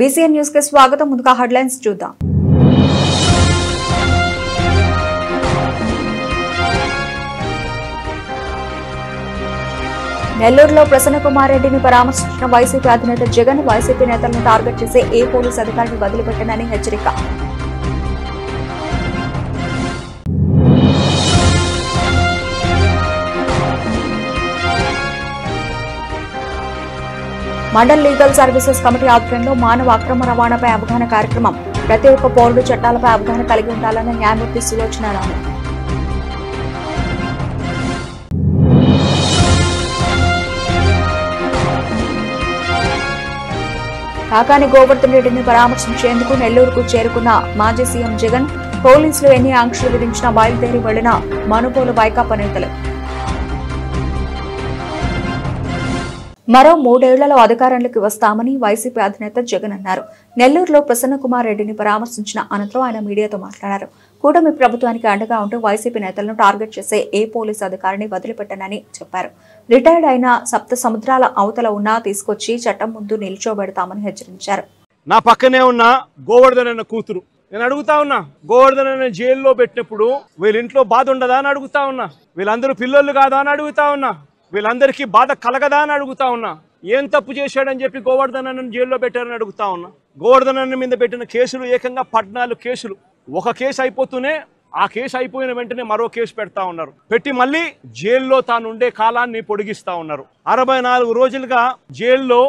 BCN news కి స్వాగతం. ముందుగా హెడ్లైన్స్ చూద్దాం. నెల్లూరులో ప్రసన్న కుమార్ రెడ్డిని పరామర్శించిన వైసీపీ అధినేత జగన్ వైసీపీ నేతలను టార్గెట్ చేసే ఏ పోలీసు అధికారిని వదిలిపెట్టనని హెచ్చరిక. మండల్ లీగల్ సర్వీసెస్ కమిటీ ఆధ్వర్యంలో మానవ అక్రమ రవాణాపై అవగాహన కార్యక్రమం. ప్రతి ఒక్క పౌరుడు చట్టాలపై అవగాహన కలిగి ఉండాలన్న న్యాయమూర్తి సులోచన రాము. కాకాని గోవర్ధన్ రెడ్డిని పరామర్శించేందుకు నెల్లూరుకు చేరుకున్న మాజీ సీఎం జగన్ పోలీసులు ఎన్ని ఆంక్షలు విధించినా బయలుదేరి వెళ్లిన మనుబోలు వైకాపా నేతలు. మరో 3 ఏళ్లలో అధికారంలోకి వస్తామని వైసీపీ అధినేత జగన్ అన్నారు. నెల్లూరులో ప్రసన్న కుమార్ రెడ్డిని పరామర్శించిన అనంతరం ఆయన మీడియాతో మాట్లాడారు. కూటమి ప్రభుత్వానికి అండగా ఉంటూ వైసీపీ నేతలను టార్గెట్ చేసే ఏ పోలీసు అధికారిని వదిలిపెట్టనని చెప్పారు. రిటైర్డ్ అయిన సప్త సముద్రాల అవతల ఉన్నా తీసుకొచ్చి చట్టం ముందు నిల్చోబెడతామని హెచ్చరించారు. నా పక్కనే ఉన్న గోవర్ధన్ అన్న కూతురు, నేను అడుగుతా ఉన్నా, గోవర్ధన్ అన్న జైల్లో పెట్టినప్పుడు వీళ్ళ ఇంట్లో బాధ ఉండదా అని అడుగుతా ఉన్నా, వీళ్ళందరూ పిల్లలు కాదా అని అడుగుతా ఉన్నా, వీళ్ళందరికీ బాధ కలగదా అని అడుగుతా ఉన్నా. ఏం తప్పు చేశాడని చెప్పి గోవర్ధన్ అన్నను జైల్లో పెట్టారని అడుగుతా ఉన్నా. గోవర్ధన్ అన్న మీద పెట్టిన కేసులు ఏకంగా 14 కేసులు. ఒక కేసు అయిపోతూనే ఆ కేసు అయిపోయిన వెంటనే మరో కేసు పెడతా ఉన్నారు. పెట్టి మళ్ళీ జైల్లో తాను ఉండే కాలాన్ని పొడిగిస్తా ఉన్నారు. 64 రోజులుగా జైల్లో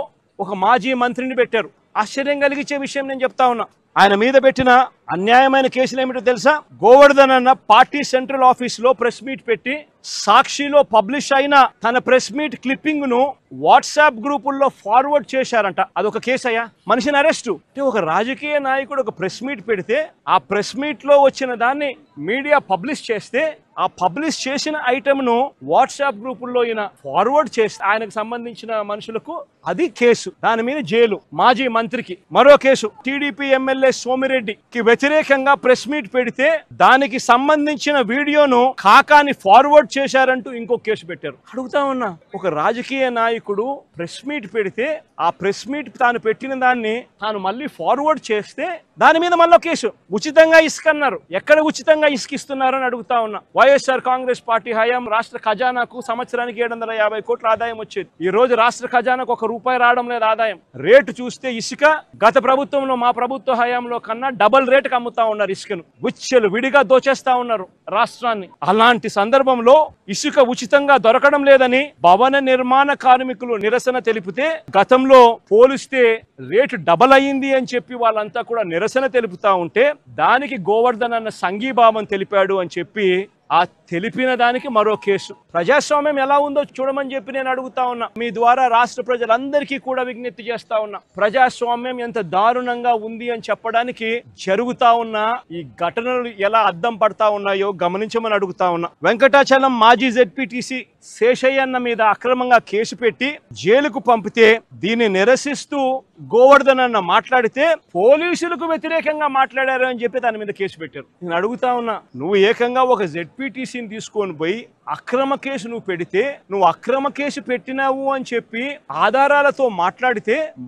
ఒక మాజీ మంత్రిని పెట్టారు. ఆశ్చర్యం కలిగించే విషయం నేను చెప్తా ఉన్నా. ఆయన మీద పెట్టిన అన్యాయమైన కేసులు ఏమిటో తెలుసా? గోవర్ధన్ అన్న పార్టీ సెంట్రల్ ఆఫీస్ లో ప్రెస్ మీట్ పెట్టి సాక్షిలో పబ్లిష్ అయిన తన ప్రెస్ మీట్ క్లిప్పింగ్ ను వాట్సాప్ గ్రూపుల్లో ఫార్వర్డ్ చేశారంట. అదొక కేసు అయ్యా. మనిషిని అరెస్టు. ఒక రాజకీయ నాయకుడు ఒక ప్రెస్ మీట్ పెడితే ఆ ప్రెస్ మీట్ లో వచ్చిన దాన్ని మీడియా పబ్లిష్ చేస్తే ఆ పబ్లిష్ చేసిన ఐటమ్ ను వాట్సాప్ గ్రూపుల్లో ఈయన ఫార్వర్డ్ చేస్తే ఆయనకు సంబంధించిన మనుషులకు అది కేసు. దాని మీద జైలు. మాజీ మంత్రికి మరో కేసు. టీడీపీ ఎమ్మెల్యే సోమిరెడ్డికి వ్యతిరేకంగా ప్రెస్ మీట్ పెడితే దానికి సంబంధించిన వీడియోను కాకాని ఫార్వర్డ్ చేశారంటూ ఇంకో కేసు పెట్టారు. అడుగుతా ఉన్నా, ఒక రాజకీయ నాయకుడు ప్రెస్ మీట్ పెడితే ఆ ప్రెస్ మీట్ తాను పెట్టిన దాన్ని తాను మళ్ళీ ఫార్వర్డ్ చేస్తే దాని మీద మళ్ళీ కేసు. ఉచితంగా ఇసుక అన్నారు. ఎక్కడ ఉచితంగా ఇసుకిస్తున్నారని అడుగుతా ఉన్నా. వైఎస్ఆర్ కాంగ్రెస్ పార్టీ హయాం రాష్ట్ర ఖజానాకు సంవత్సరానికి 750 కోట్ల ఆదాయం వచ్చేది. ఈ రోజు రాష్ట్ర ఖజానాకు ₹1 రావడం లేదు ఆదాయం. రేటు చూస్తే ఇసుక గత ప్రభుత్వంలో మా ప్రభుత్వ హయాంలో కన్నా డబల్ రేటుకి అమ్ముతా ఉన్నారు. ఇసుకను విచ్చలు విడిగా దోచేస్తా ఉన్నారు రాష్ట్రాన్ని. అలాంటి సందర్భంలో ఇసుక ఉచితంగా దొరకడం లేదని భవన నిర్మాణ కార్మికులు నిరసన తెలిపితే గతంలో పోలిస్తే రేటు డబల్ అయ్యింది అని చెప్పి వాళ్ళంతా కూడా నిరసన తెలుపుతా ఉంటే దానికి గోవర్ధన్ అన్న సంఘీభావం తెలిపాడు అని చెప్పి ఆ తెలిపిన దానికి మరో కేసు. ప్రజాస్వామ్యం ఎలా ఉందో చూడమని చెప్పి నేను అడుగుతా ఉన్నా. మీ ద్వారా రాష్ట్ర ప్రజలందరికీ కూడా విజ్ఞప్తి చేస్తా ఉన్నా. ప్రజాస్వామ్యం ఎంత దారుణంగా ఉంది అని చెప్పడానికి జరుగుతా ఉన్న ఈ ఘటనలు ఎలా అద్దం పడతా ఉన్నాయో గమనించమని అడుగుతా ఉన్నా. వెంకటాచలం మాజీ జెడ్పీటీసీ శేషయ్యన్న మీద అక్రమంగా కేసు పెట్టి జైలుకు పంపితే దీన్ని నిరసిస్తూ గోవర్ధన్ అన్న మాట్లాడితే పోలీసులకు వ్యతిరేకంగా మాట్లాడారు అని చెప్పి దాని మీద కేసు పెట్టారు. నేను అడుగుతా ఉన్నా, నువ్వు ఏకంగా ఒక జెడ్పీటీసీని తీసుకొని పోయి అక్రమ కేసు నువ్వు పెడితే, నువ్వు అక్రమ కేసు పెట్టినావు అని చెప్పి ఆధారాలతో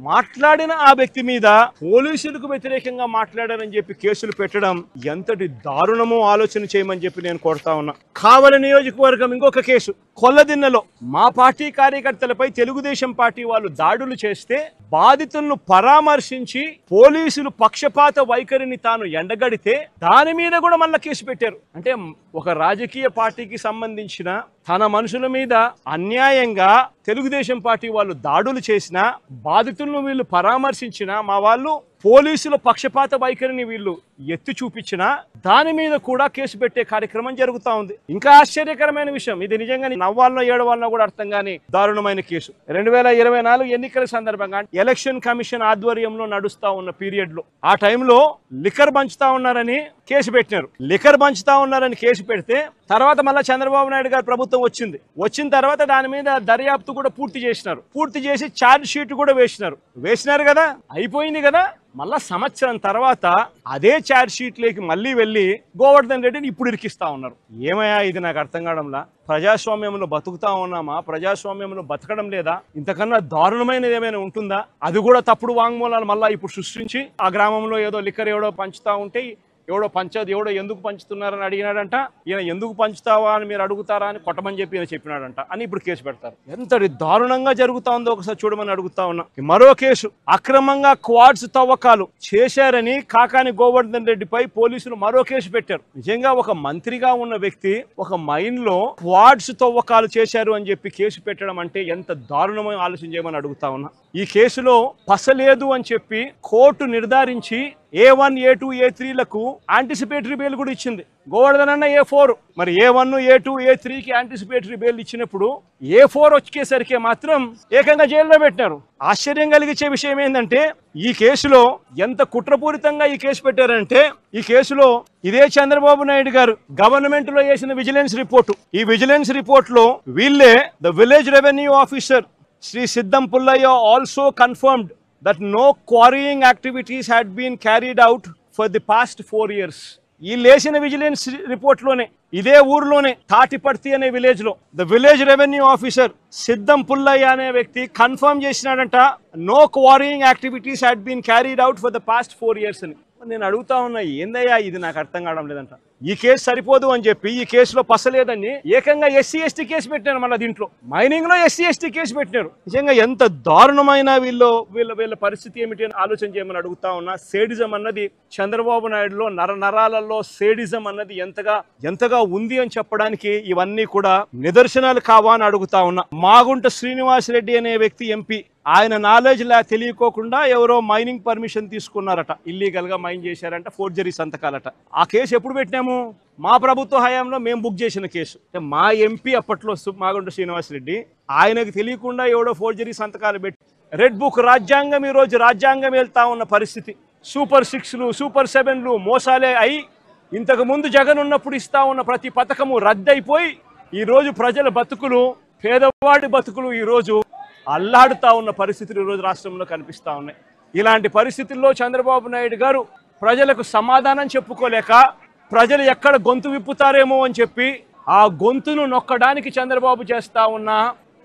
మాట్లాడిన ఆ వ్యక్తి మీద పోలీసులకు వ్యతిరేకంగా మాట్లాడారని చెప్పి కేసులు పెట్టడం ఎంతటి దారుణమో ఆలోచన చేయమని చెప్పి నేను కోరుతా ఉన్నా. కావలి నియోజకవర్గం ఇంకొక కేసు. కొల్లదిన్నెలో మా పార్టీ కార్యకర్తలపై తెలుగుదేశం పార్టీ వాళ్ళు దాడులు చేస్తే బాధితులను పరామర్శించి పోలీసులు పక్షపాత వైఖరిని తాను ఎండగడితే దాని మీద కూడా మళ్ళీ కేసు పెట్టారు. అంటే ఒక రాజకీయ పార్టీకి సంబంధించిన తన మనుషుల మీద అన్యాయంగా తెలుగుదేశం పార్టీ వాళ్ళు దాడులు చేసినా బాధితులను వీళ్ళు పరామర్శించినా మా వాళ్ళు పోలీసుల పక్షపాత వైఖరిని వీళ్ళు ఎత్తి చూపించినా దాని మీద కూడా కేసు పెట్టే కార్యక్రమం జరుగుతూ ఉంది. ఇంకా ఆశ్చర్యకరమైన విషయం, ఇది నిజంగా నవ్వాలనో ఏడవాలనో కూడా అర్థం కాని దారుణమైన కేసు. 2024 ఎన్నికల సందర్భంగా ఎలక్షన్ కమిషన్ ఆధ్వర్యంలో నడుస్తా ఉన్న పీరియడ్ లో ఆ టైంలో లిక్కర్ పంచుతా ఉన్నారని కేసు పెట్టినారు. లిక్కర్ పంచుతా ఉన్నారని కేసు పెడితే తర్వాత మళ్ళీ చంద్రబాబు నాయుడు గారి ప్రభుత్వం వచ్చిన తర్వాత దాని మీద దర్యాప్తు కూడా పూర్తి చేసి ఛార్జ్ షీట్ కూడా వేసినారు కదా, అయిపోయింది కదా. మళ్ళా సంవత్సరం తర్వాత అదే ఛార్జ్ షీట్ లేకి మళ్ళీ వెళ్ళి గోవర్ధన్ రెడ్డిని ఇప్పుడు ఇరికిస్తా ఉన్నారు. ఏమయ్యా ఇది నాకు అర్థం కావడంలా. ప్రజాస్వామ్యంలో బతుకుతా ఉన్నామా? ప్రజాస్వామ్యంలో బతకడం లేదా? ఇంతకన్నా దారుణమైనది ఏమైనా ఉంటుందా? అది కూడా తప్పుడు వాంగ్మూలాలు మళ్ళీ ఇప్పుడు సృష్టించి ఆ గ్రామంలో ఏదో లిక్కర్ ఎవడో పంచుతా ఉంటే ఎవడో ఎందుకు పంచుతున్నారని అడిగినాడంట. ఈయన ఎందుకు పంచుతావా అని మీరు అడుగుతారా అని కొట్టమని చెప్పి ఈయన చెప్పినాడంట అని ఇప్పుడు కేసు పెడతారు. ఎంత దారుణంగా జరుగుతా ఉందో ఒకసారి చూడమని అడుగుతా ఉన్నా. మరో కేసు, అక్రమంగా క్వాడ్స్ తవ్వకాలు చేశారని కాకాని గోవర్ధన్ రెడ్డిపై పోలీసులు మరో కేసు పెట్టారు. నిజంగా ఒక మంత్రిగా ఉన్న వ్యక్తి ఒక మైన్ లో క్వాడ్స్ తవ్వకాలు చేశారు అని చెప్పి కేసు పెట్టడం అంటే ఎంత దారుణమో ఆలోచన చేయమని అడుగుతా ఉన్నా. ఈ కేసులో పసలేదు అని చెప్పి కోర్టు నిర్ధారించి A1, A2, A3లకు యాంటిసిపేటరీ బెయిల్ కూడా ఇచ్చింది. గోవర్ధన్ అన్న A4, మరి A1, A2, A3కి యాంటిసిపేటరీ బెయిల్ ఇచ్చినప్పుడు A4 వచ్చేసరికి మాత్రం ఏకంగా జైల్లో పెట్టినారు. ఆశ్చర్యం కలిగించే విషయం ఏంటంటే ఈ కేసులో ఎంత కుట్రపూరితంగా ఈ కేసు పెట్టారంటే ఈ కేసులో ఇదే చంద్రబాబు నాయుడు గారు గవర్నమెంట్ లో చేసిన విజిలెన్స్ రిపోర్టు, ఈ విజిలెన్స్ రిపోర్ట్ లో వీళ్ళే the village revenue officer Shri Siddham Pullaiah also confirmed that no quarrying activities had been carried out for the past 4 years. ఈ లేచిన విజిలెన్స్ రిపోర్ట్ లోనే ఇదే ఊర్లోనే తాటిపర్తి అనే విలేజ్ లో ద విలేజ్ రెవెన్యూ ఆఫీసర్ సిద్ధం పుల్లయ్య అనే వ్యక్తి కన్ఫర్మ్ చేసినాడంట no quarrying activities had been carried out for the past 4 years అని. నేను అడుగుతా ఉన్నా, ఏందయ్యా ఇది నాకు అర్థం కావడం లేదంట. ఈ కేసు సరిపోదు అని చెప్పి ఈ కేసులో పసలేదని ఏకంగా SC ST కేసు పెట్టినారు. మళ్ళీ దీంట్లో మైనింగ్ లో SC ST కేసు పెట్టినారు. నిజంగా ఎంత దారుణమైన వీళ్ళ పరిస్థితి ఏమిటి అని ఆలోచన చేయమని అడుగుతా ఉన్నా. సేడిజం అన్నది చంద్రబాబు నాయుడులో నరాలలో సేడిజం అన్నది ఎంతగా ఉంది అని చెప్పడానికి ఇవన్నీ కూడా నిదర్శనాలు కావా అని అడుగుతా ఉన్నా. మాగుంట శ్రీనివాస్ రెడ్డి అనే వ్యక్తి MP, ఆయన నాలెడ్జ్ తెలియకోకుండా ఎవరో మైనింగ్ పర్మిషన్ తీసుకున్నారట, ఇల్లీగల్ గా మైన్ చేశారంట, ఫోర్జరీ సంతకాలట. ఆ కేసు ఎప్పుడు పెట్టినాము? మా ప్రభుత్వ హయాంలో మేము బుక్ చేసిన కేసు. మా MP అప్పట్లో మాగుంట శ్రీనివాస్ రెడ్డి, ఆయనకు తెలియకుండా ఎవడో ఫోర్జరీ సంతకాలు పెట్టి రెడ్ బుక్ రాజ్యాంగం ఈ రోజు రాజ్యాంగం వెళ్తా ఉన్న పరిస్థితి. Super 6లు Super 7లు మోసాలే అయి ఇంతకు ముందు జగన్ ఉన్నప్పుడు ఇస్తా ఉన్న ప్రతి పథకము రద్దయిపోయి ఈ రోజు ప్రజల బతుకులు, పేదవాడి బతుకులు ఈ రోజు అల్లాడుతా ఉన్న పరిస్థితులు ఈ రోజు రాష్ట్రంలో కనిపిస్తా ఉన్నాయి. ఇలాంటి పరిస్థితుల్లో చంద్రబాబు నాయుడు గారు ప్రజలకు సమాధానం చెప్పుకోలేక ప్రజలు ఎక్కడ గొంతు విప్పుతారేమో అని చెప్పి ఆ గొంతును నొక్కడానికి చంద్రబాబు చేస్తా ఉన్న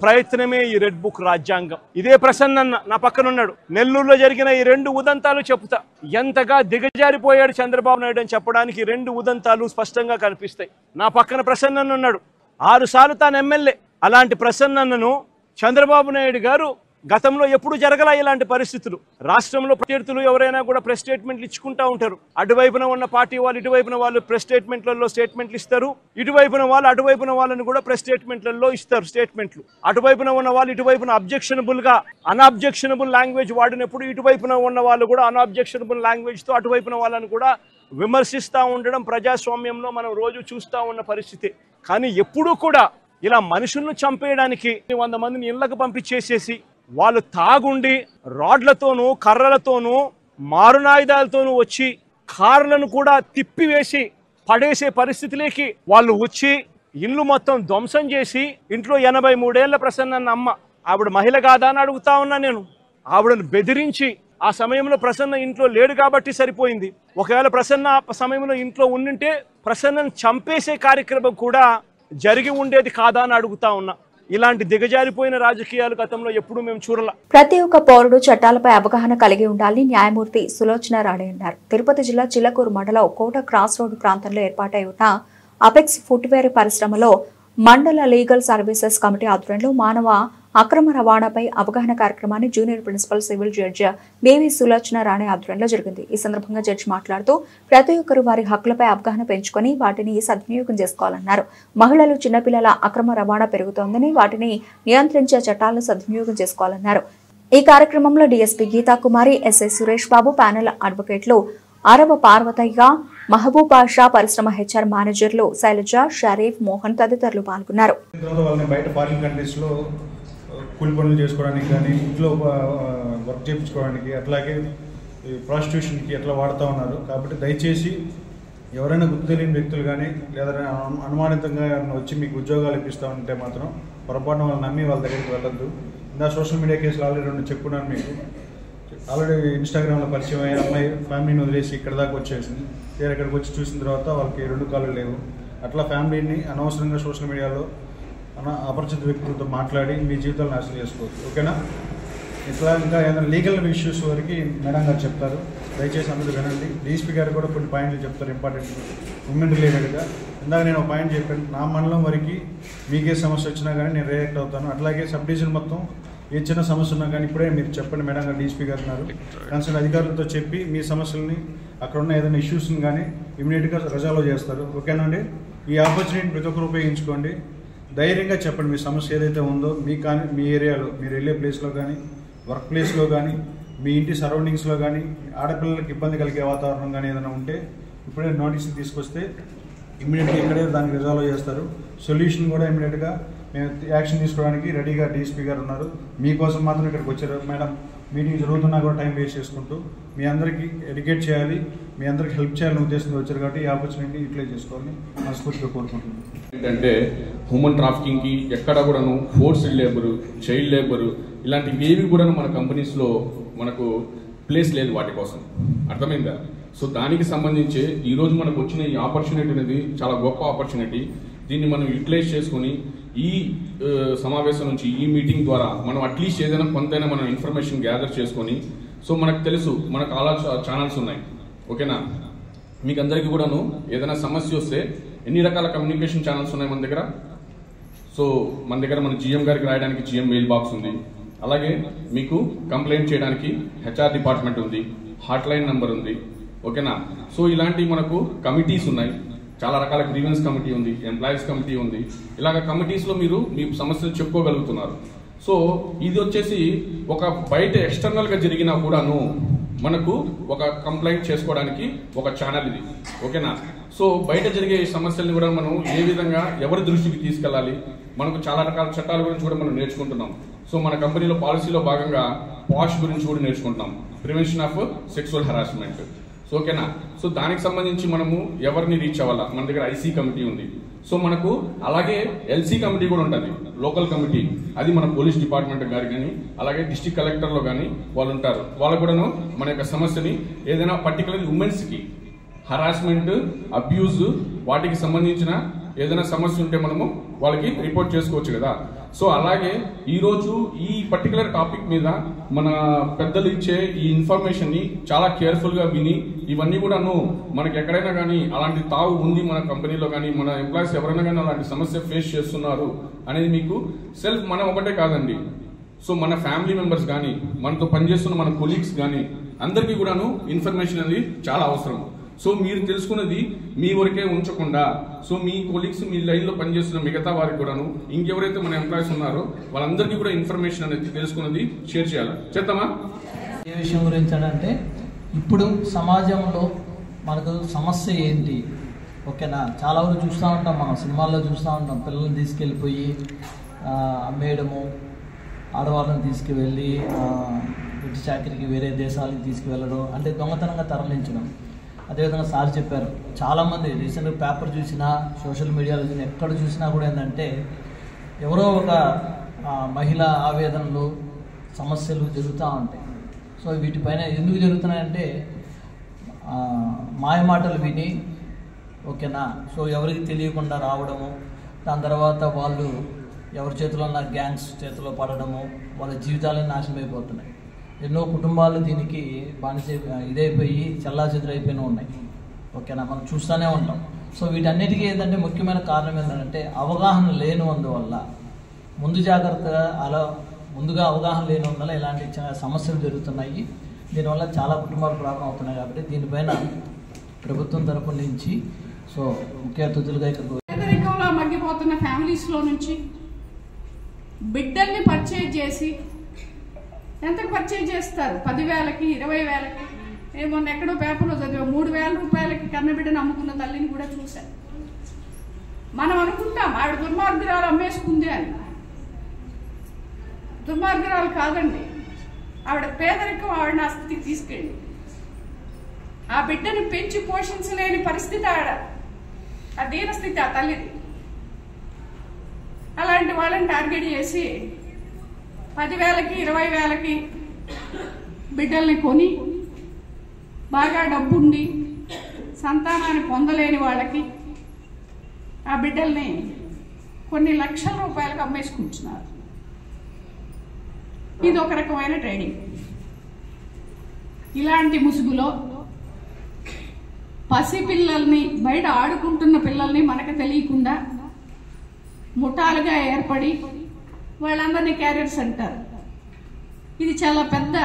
ప్రయత్నమే ఈ రెడ్ బుక్ రాజ్యాంగం. ఇదే ప్రసన్న నా పక్కన ఉన్నాడు. నెల్లూరులో జరిగిన ఈ 2 ఉదంతాలు చెప్తా ఎంతగా దిగజారిపోయాడు చంద్రబాబు నాయుడు అని చెప్పడానికి 2 ఉదంతాలు స్పష్టంగా కనిపిస్తాయి. నా పక్కన ప్రసన్న ఉన్నాడు, 6 సార్లు తాను ఎమ్మెల్యే. అలాంటి ప్రసన్నను చంద్రబాబు నాయుడు గారు గతంలో ఎప్పుడు జరగలా ఇలాంటి పరిస్థితులు. రాష్ట్రంలో ప్రత్యర్థులు ఎవరైనా కూడా ప్రెస్ స్టేట్మెంట్లు ఇచ్చుకుంటా ఉంటారు. అటువైపున ఉన్న పార్టీ వాళ్ళు ఇటువైపున వాళ్ళు ప్రెస్ స్టేట్మెంట్లలో స్టేట్మెంట్లు ఇస్తారు, ఇటువైపున వాళ్ళు అటువైపున వాళ్ళని కూడా ప్రెస్ స్టేట్మెంట్లలో ఇస్తారు స్టేట్మెంట్లు. అటువైపున ఉన్న వాళ్ళు ఇటువైపున అన్అబ్జెక్షనబుల్ లాంగ్వేజ్ వాడినప్పుడు ఇటువైపున ఉన్న వాళ్ళు కూడా అన్అబ్జెక్షనబుల్ లాంగ్వేజ్తో అటువైపున వాళ్ళని కూడా విమర్శిస్తూ ఉండడం ప్రజాస్వామ్యంలో మనం రోజు చూస్తూ ఉన్న పరిస్థితి. కానీ ఎప్పుడూ కూడా ఇలా మనుషులను చంపేయడానికి 100 మందిని ఇళ్లకు పంపించేసేసి వాళ్ళు తాగుండి రాడ్లతోనూ కర్రలతోనూ మారునాయుధాలతోనూ వచ్చి కార్లను కూడా తిప్పివేసి పడేసే పరిస్థితిలోకి వాళ్ళు వచ్చి ఇల్లు మొత్తం ధ్వంసం చేసి ఇంట్లో 83 ఏళ్ల ప్రసన్న అమ్మ, ఆవిడ మహిళ కాదా అని అడుగుతా ఉన్నా నేను. ఆవిడను బెదిరించి ఆ సమయంలో ప్రసన్న ఇంట్లో లేడు కాబట్టి సరిపోయింది. ఒకవేళ ప్రసన్న ఆ సమయంలో ఇంట్లో ఉండింటే ప్రసన్నను చంపేసే కార్యక్రమం కూడా జరిగి ఉండేది కాదా అని అడుగుతా ఉన్నా. ఇలాంటి దిగజారిపోయిన రాజకీయాలు గతంలో ఎప్పుడు మేము చూడాల. ప్రతి ఒక్క పౌరుడు చట్టాలపై అవగాహన కలిగి ఉండాలని న్యాయమూర్తి సులోచన రాణి అన్నారు. తిరుపతి జిల్లా చిల్లకూరు మండలం కోట క్రాస్ రోడ్డు ప్రాంతంలో ఏర్పాటై ఉన్న అపెక్స్ ఫుట్వేర్ పరిశ్రమలో మండల లీగల్ సర్వీసెస్ కమిటీ ఆధ్వర్యంలో మానవ అక్రమ రవాణాపై అవగాహన కార్యక్రమాన్ని junior principal civil judge Bevi Sulochana Rani ఆధ్వర్యంలో జరిగింది. ఈ సందర్భంగా జడ్జి మాట్లాడుతూ ప్రతి ఒక్కరూ వారి హక్కులపై అవగాహన పెంచుకొని వాటిని సద్వినియోగం చేసుకోవాలన్నారు. మహిళలు, చిన్నపిల్లల అక్రమ రవాణా పెరుగుతోందని వాటిని నియంత్రించే చట్టాలను సద్వినియోగం చేసుకోవాలన్నారు. ఈ కార్యక్రమంలో డీఎస్పీ గీతా కుమారి, ఎస్ఐ సురేష్ బాబు, ప్యానెల్ అడ్వకేట్లు అరవ పార్వతయ్య, మహబూబ్ బాషా, పరిశ్రమ HR మేనేజర్లు శైలజ, షరీఫ్, మోహన్ తదితరులు పాల్గొన్నారు. కూలి పనులు చేసుకోవడానికి కానీ ఇంట్లో వర్క్ చేయించుకోవడానికి అట్లాగే ప్రాస్టిట్యూషన్కి ఎట్లా వాడుతూ ఉన్నారు. కాబట్టి దయచేసి ఎవరైనా గుర్తు తెలియని వ్యక్తులు కానీ లేదా అనుమానితంగా వచ్చి మీకు ఉద్యోగాలు ఇప్పిస్తూ ఉంటే మాత్రం పొరపాటున వాళ్ళు నమ్మి వాళ్ళ దగ్గరికి వెళ్ళొద్దు. ఇంకా సోషల్ మీడియా కేసులు ఆల్రెడీ 2 చెప్పుకున్నాను మీకు. ఆల్రెడీ ఇన్స్టాగ్రామ్లో పరిచయం అయ్యే అమ్మాయి ఫ్యామిలీని వదిలేసి ఇక్కడ దాకా వచ్చేసింది. వేరే ఇక్కడికి వచ్చి చూసిన తర్వాత వాళ్ళకి 2 కాళ్ళు లేవు. అట్లా ఫ్యామిలీని అనవసరంగా సోషల్ మీడియాలో అపరిచిత వ్యక్తులతో మాట్లాడి మీ జీవితాలు నాశనం చేసుకోవచ్చు. ఓకేనా? ఇట్లా ఇంకా ఏదైనా లీగల్ ఇష్యూస్ వరకు మేడం గారు చెప్తారు, దయచేసి అందరూ వినండి. డీఎస్పీ గారు కూడా కొన్ని పాయింట్లు చెప్తారు ఇంపార్టెంట్ ఉమెన్ రిలేటెడ్గా. ఇందాక నేను ఒక పాయింట్ చెప్పాను, నా మండలం వరకు మీకే సమస్య వచ్చినా కానీ నేను రియాక్ట్ అవుతాను. అట్లాగే సబ్ డివిజన్ మొత్తం ఏ చిన్న సమస్య ఉన్నా కానీ ఇప్పుడే మీరు చెప్పండి మేడం గారు, డీఎస్పీ గారు ఉన్నారు, కన్సర్న్ అధికారులతో చెప్పి మీ సమస్యలని అక్కడ ఉన్న ఏదైనా ఇష్యూస్ని కానీ ఇమీడియట్గా రిజాల్వ్ చేస్తారు. ఓకేనా అండి? ఈ ఆపర్చునిటీని ప్రతి ఒక్కరు ఉపయోగించుకోండి. ధైర్యంగా చెప్పండి మీ సమస్య ఏదైతే ఉందో. మీకు కానీ మీ ఏరియాలో మీరు వెళ్ళే ప్లేస్లో కానీ వర్క్ ప్లేస్లో కానీ మీ ఇంటి సరౌండింగ్స్లో కానీ ఆడపిల్లలకి ఇబ్బంది కలిగే వాతావరణం కానీ ఏదైనా ఉంటే ఇప్పుడే నోటీస్ తీసుకొస్తే ఇమ్మీడియట్గా ఇక్కడే దానికి రిజాల్వ్ చేస్తారు. సొల్యూషన్ కూడా ఇమ్మీడియట్గా మేము యాక్షన్ తీసుకోవడానికి రెడీగా డీఎస్పీ గారు ఉన్నారు. మీకోసం మాత్రం ఇక్కడికి వచ్చారు మేడం. మీటింగ్ జరుగుతున్నా కూడా టైం వేస్ట్ చేసుకుంటూ మీ అందరికీ ఎడ్యుకేట్ చేయాలి, మీ అందరికి హెల్ప్ చేయాలని ఉద్దేశంతో వచ్చారు కాబట్టి ఈ ఆపర్చునిటీ యూటిలైజ్ చేసుకోవాలని మనస్ఫూర్తిగా కోరుకుంటున్నాను. ఏంటంటే హ్యూమన్ ట్రాఫికింగ్కి ఎక్కడ కూడాను ఫోర్స్డ్ లేబరు, చైల్డ్ లేబరు ఇలాంటివి ఏవి కూడా మన కంపెనీస్లో మనకు ప్లేస్ లేదు వాటి కోసం. అర్థమైందా? సో దానికి సంబంధించి ఈరోజు మనకు వచ్చిన ఈ ఆపర్చునిటీ అనేది చాలా గొప్ప ఆపర్చునిటీ. దీన్ని మనం యూటిలైజ్ చేసుకుని ఈ సమావేశం నుంచి ఈ మీటింగ్ ద్వారా మనం అట్లీస్ట్ ఏదైనా కొంతైనా మనం ఇన్ఫర్మేషన్ గ్యాదర్ చేసుకొని, సో మనకు తెలుసు మనకు చాలా ఛానల్స్ ఉన్నాయి. ఓకేనా? మీకు అందరికీ కూడాను ఏదైనా సమస్య వస్తే ఎన్ని రకాల కమ్యూనికేషన్ ఛానల్స్ ఉన్నాయి మన దగ్గర. సో మన దగ్గర మన జిఎం గారికి రాయడానికి జిఎం మెయిల్ బాక్స్ ఉంది. అలాగే మీకు కంప్లైంట్ చేయడానికి హెచ్ఆర్ డిపార్ట్మెంట్ ఉంది, హాట్ లైన్ నెంబర్ ఉంది. ఓకేనా? సో ఇలాంటి మనకు కమిటీస్ ఉన్నాయి. చాలా రకాల గ్రీవెన్స్ కమిటీ ఉంది, ఎంప్లాయీస్ కమిటీ ఉంది. ఇలాగ కమిటీస్లో మీరు మీ సమస్యలు చెప్పుకోగలుగుతున్నారు. సో ఇది వచ్చేసి ఒక బయట ఎక్స్టర్నల్గా జరిగినా కూడాను మనకు ఒక కంప్లైంట్ చేసుకోవడానికి ఒక ఛానల్ ఇది. ఓకేనా? సో బయట జరిగే సమస్యల్ని కూడా మనం ఏ విధంగా ఎవరి దృష్టికి తీసుకెళ్ళాలి, మనకు చాలా రకాల చట్టాల గురించి కూడా మనం నేర్చుకుంటున్నాం. సో మన కంపెనీలో పాలసీలో భాగంగా పాష్ గురించి కూడా నేర్చుకుంటున్నాం, prevention of sexual harassment. So ఓకేనా? సో దానికి సంబంధించి మనము ఎవరిని రీచ్ అవ్వాలా, మన దగ్గర ఐసీ కమిటీ ఉంది. సో మనకు అలాగే ఎల్సీ కమిటీ కూడా ఉంటుంది, లోకల్ కమిటీ. అది మన పోలీస్ డిపార్ట్మెంట్ గారు కానీ అలాగే డిస్ట్రిక్ట్ కలెక్టర్లో కానీ వాళ్ళు ఉంటారు. వాళ్ళు కూడాను మన యొక్క సమస్యని ఏదైనా పర్టికులర్ ఉమెన్స్ కి హరాస్మెంట్, అబ్యూజ్ వాటికి సంబంధించిన ఏదైనా సమస్య ఉంటే మనము వాళ్ళకి రిపోర్ట్ చేసుకోవచ్చు కదా. సో అలాగే ఈరోజు ఈ పర్టికులర్ టాపిక్ మీద మన పెద్దలు ఇచ్చే ఈ ఇన్ఫర్మేషన్ ని చాలా కేర్ఫుల్ గా విని ఇవన్నీ కూడాను మనకి ఎక్కడైనా కానీ అలాంటి తావు ఉంది మన కంపెనీలో కానీ మన ఎంప్లాయీస్ ఎవరైనా కానీ అలాంటి సమస్య ఫేస్ చేస్తున్నారు అనేది మీకు సెల్ఫ్ మనం ఒకటే కాదండి. సో మన ఫ్యామిలీ మెంబర్స్ కానీ మనతో పనిచేస్తున్న మన కొలీగ్స్ కానీ అందరికీ కూడాను ఇన్ఫర్మేషన్ అనేది చాలా అవసరం. సో మీరు తెలుసుకున్నది మీ వరకే ఉంచకుండా సో మీ కొలీగ్స్, మీ లైన్లో పనిచేస్తున్న మిగతా వారికి కూడాను, ఇంకెవరైతే మన ఎంప్లాయీస్ ఉన్నారో వాళ్ళందరికీ కూడా ఇన్ఫర్మేషన్ అనేది తెలుసుకున్నది షేర్ చేయాలి. చేద్దామా? ఏ విషయం గురించి అంటే ఇప్పుడు సమాజంలో మనకు సమస్య ఏంటి, ఓకేనా? చాలా వరకు చూస్తూ ఉంటాం, మనం సినిమాల్లో చూస్తూ ఉంటాం, పిల్లల్ని తీసుకెళ్ళిపోయి అమ్మేయడము, ఆడవాళ్ళని తీసుకువెళ్ళి వెట్టి చాకరికి వేరే దేశాలకు తీసుకువెళ్ళడం, అంటే దొంగతనంగా తరలించడం. అదేవిధంగా సార్ చెప్పారు, చాలామంది రీసెంట్గా పేపర్ చూసినా సోషల్ మీడియాలో చూసినా ఎక్కడ చూసినా కూడా ఏంటంటే ఎవరో ఒక మహిళ ఆవేదనలు, సమస్యలు జరుగుతూ ఉంటాయి. సో వీటిపైన ఎందుకు జరుగుతున్నాయంటే మాయమాటలు విని, ఓకేనా, సో ఎవరికి తెలియకుండా రావడము, దాని తర్వాత వాళ్ళు ఎవరి చేతిలో ఉన్న గ్యాంగ్స్ చేతిలో పడడము, వాళ్ళ జీవితాలన్నీ నాశనం అయిపోతున్నాయి. ఎన్నో కుటుంబాలు దీనికి బానిస ఇదైపోయి చెల్లాచెదురైపోయినా ఉన్నాయి, ఓకేనా, మనం చూస్తూనే ఉంటాం. సో వీటన్నిటికీ ఏంటంటే ముఖ్యమైన కారణం ఏంటంటే అవగాహన లేనందువల్ల, ముందు జాగ్రత్తగా ముందుగా అవగాహన లేనందువల్ల ఇలాంటి సమస్యలు జరుగుతున్నాయి. దీనివల్ల చాలా కుటుంబాలు ప్రాబ్లం అవుతున్నాయి. కాబట్టి దీనిపైన ప్రభుత్వం తరపు నుంచి సో ముఖ్య అతిథులుగా పేదరికంలో మగ్గిపోతున్న ఫ్యామిలీస్లో నుంచి బిడ్డల్ని పర్చేజ్ చేసి ఎంతకు పర్చేజ్ చేస్తారు? 10,000కి, 20,000కి. నేను మొన్న ఎక్కడో పేపర్లో చదివా, 3,000 రూపాయలకి కన్నబిడ్డను అమ్ముకున్న తల్లిని కూడా చూశాను. మనం అనుకుంటాం ఆవిడ దుర్మార్గురాలు అమ్మేసుకుంది అని. దుర్మార్గురాలు కాదండి, ఆవిడ పేదరికం ఆవిడని ఆ స్థితికి తీసుకెళ్ళి. ఆ బిడ్డను పెంచి పోషించలేని పరిస్థితి ఆ దీనస్థితి ఆ తల్లిది. అలాంటి వాళ్ళని టార్గెట్ చేసి 10,000కి 20,000కి బిడ్డల్ని కొని బాగా డబ్బుండి సంతానాన్ని పొందలేని వాళ్ళకి ఆ బిడ్డల్ని కొన్ని లక్షల రూపాయలకు అమ్మేసుకుంటున్నారు. ఇది ఒక రకమైన ట్రేడింగ్. ఇలాంటి ముసుగులో పసి పిల్లల్ని, బయట ఆడుకుంటున్న పిల్లల్ని మనకు తెలియకుండా ముఠాలుగా ఏర్పడి వాళ్ళందరినీ క్యారియర్స్ అంటారు. ఇది చాలా పెద్ద